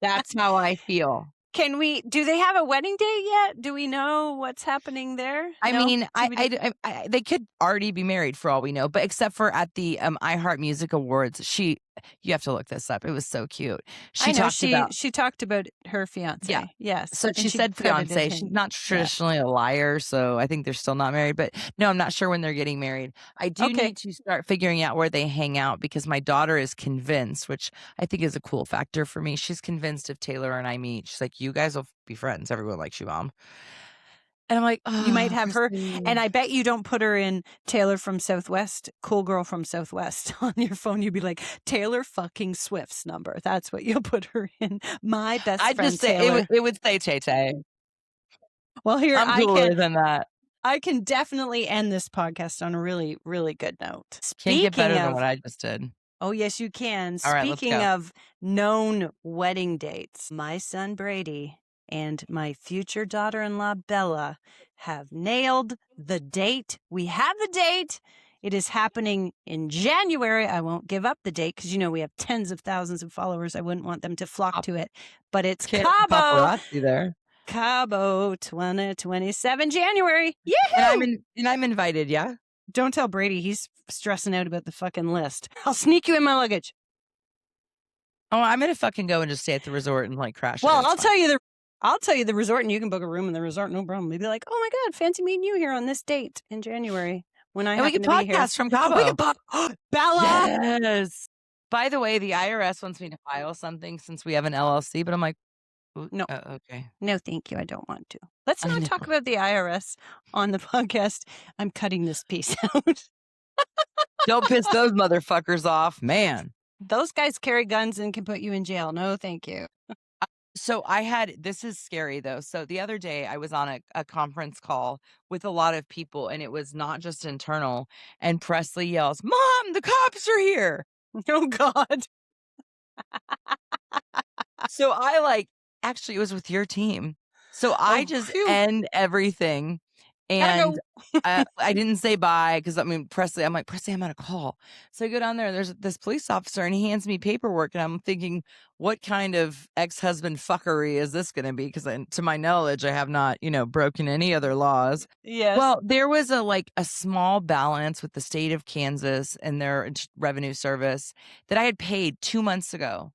That's how I feel. Do they have a wedding date yet? Do we know what's happening there? I No? mean, TBD? they could already be married for all we know, but except for at the iHeart Music Awards, you have to look this up. It was so cute. I She know talked about she talked about her yeah. fiance. Yes, So and she she said credited fiance. She's him. not Yeah. traditionally a liar, so I think they're still not married, but no, I'm not sure when they're getting married. I do Okay. need to start figuring out where they hang out because my daughter is convinced, which I think is a cool factor for me. She's convinced if Taylor and I meet, she's like, "You guys will be friends. Everyone likes you, mom." And I'm like, You might "Oh, have her, and Christy." I bet you don't put her in Taylor from Southwest, cool girl from Southwest on your phone. You'd be like, Taylor fucking Swift's number. That's what you'll put her in. My best I'd just friend say Taylor. it would say Tay Tay. Well, here I'm cooler than that. I can definitely end this podcast on a really, really good note. Can't get Speaking better than of what I just did. Oh, yes, you can. All right, let's Speaking go. of known wedding dates, my son Brady and my future daughter in law Bella have nailed the date. We have the date. It is happening in January. I won't give up the date because, we have tens of thousands of followers. I wouldn't want them to flock to it. But it's Can't have Cabo, paparazzi there. Cabo 2027 January. And I'm invited, yeah? Don't tell Brady. He's stressing out about the fucking list. I'll sneak you in my luggage. Oh, I'm gonna fucking go and just stay at the resort and, like, crash it. Well, It's I'll fine. tell you the resort, and you can book a room in the resort, no problem. You'd be like, "Oh my god, fancy meeting you here on this date in January when I And we happen could to be here." podcast from We can Cabo. pop Bella. Yes. By the way, the IRS wants me to file something since we have an LLC, but I'm like, "Ooh, No, okay." no, thank you. I don't want to. Let's I not know. talk about the IRS on the podcast. I'm cutting this piece out. Don't piss those motherfuckers off, man. Those guys carry guns and can put you in jail. No, thank you. So this is scary though. So the other day I was on a conference call with a lot of people and it was not just internal. And Presley yells, "Mom, the cops are here." Oh God. So actually it was with your team. So I Oh, just phew. end everything Gotta and go. I didn't say bye because I mean Presley, I'm like, Presley, I'm on a call. So I go down there, there's this police officer and he hands me paperwork and I'm thinking, what kind of ex-husband fuckery is this gonna be? Because to my knowledge, I have not, broken any other laws. Yes. Well, there was a small balance with the state of Kansas and their revenue service that I had paid 2 months ago.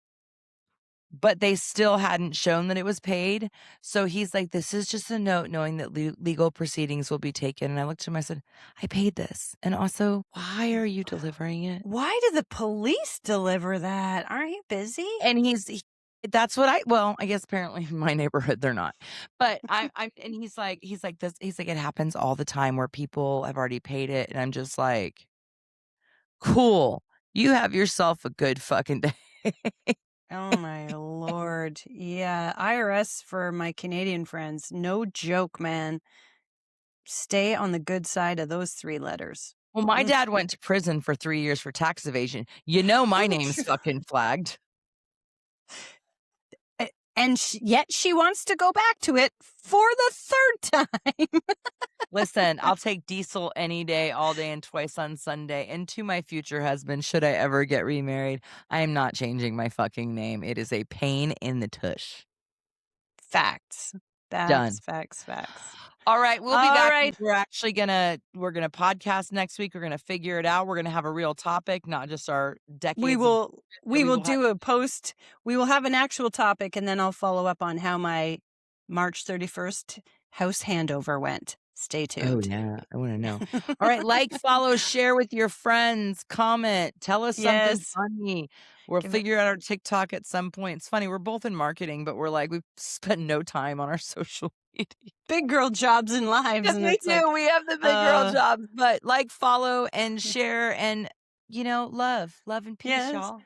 But they still hadn't shown that it was paid. So he's like, "This is just a note knowing that legal proceedings will be taken." And I looked at him, I said, "I paid this. And also, why are you delivering it?" Why do the police deliver that? Aren't you busy? And that's what I guess apparently in my neighborhood they're not. But and he's like, "It happens all the time where people have already paid it." And I'm just like, "Cool. You have yourself a good fucking day." Oh my Lord. Yeah, IRS for my Canadian friends. No joke, man. Stay on the good side of those 3 letters. Well, my dad went to prison for 3 years for tax evasion. You know my name's fucking flagged. And yet she wants to go back to it for the third time. Listen, I'll take diesel any day, all day, and twice on Sunday. And to my future husband, should I ever get remarried, I am not changing my fucking name. It is a pain in the tush. Facts. Done. Facts. All right, we'll be back. Right. We're actually we're gonna podcast next week. We're gonna figure it out. We're gonna have a real topic, not just our decades. We will do a post. We will have an actual topic, and then I'll follow up on how my March 31st house handover went. Stay tuned. Oh yeah, I want to know. All right, like, follow, share with your friends, comment, tell us something funny. We'll figure out our TikTok at some point. It's funny, we're both in marketing, but we've spent no time on our social media. Big girl jobs and lives. Yes, and we do. Like, we have the big girl jobs, but like, follow, and share, and love and peace, y'all.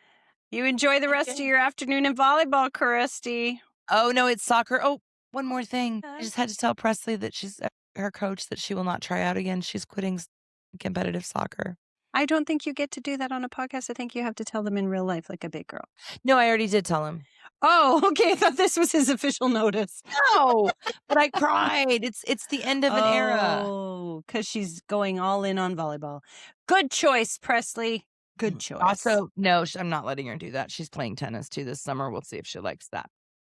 You enjoy the rest of your afternoon in volleyball, Christy. Oh no, it's soccer. Oh, one more thing. I just had to tell Presley that she's her coach that she will not try out again. She's quitting competitive soccer. I don't think you get to do that on a podcast. I think you have to tell them in real life like a big girl. No, I already did tell him. Oh, okay. I thought this was his official notice. No, but I cried. It's the end of an era. Oh, because she's going all in on volleyball. Good choice, Presley. Good choice. Also, no, I'm not letting her do that. She's playing tennis too this summer. We'll see if she likes that.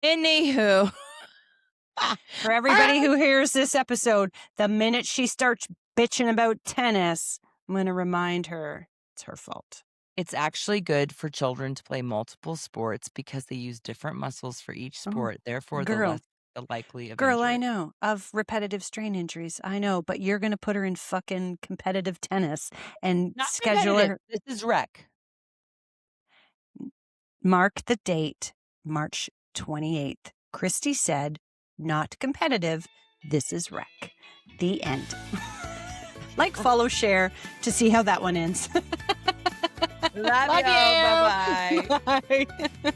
Anywho. For everybody who hears this episode, the minute she starts bitching about tennis, I'm going to remind her it's her fault. It's actually good for children to play multiple sports because they use different muscles for each sport. Therefore, they're less likely of injury. I know of repetitive strain injuries. I know, but you're going to put her in fucking competitive tennis and Not schedule her. This is rec. Mark the date, March 28th. Christy said, not competitive. This is rec. The end. Like, follow, share to see how that one ends. Love you. Bye-bye. Bye.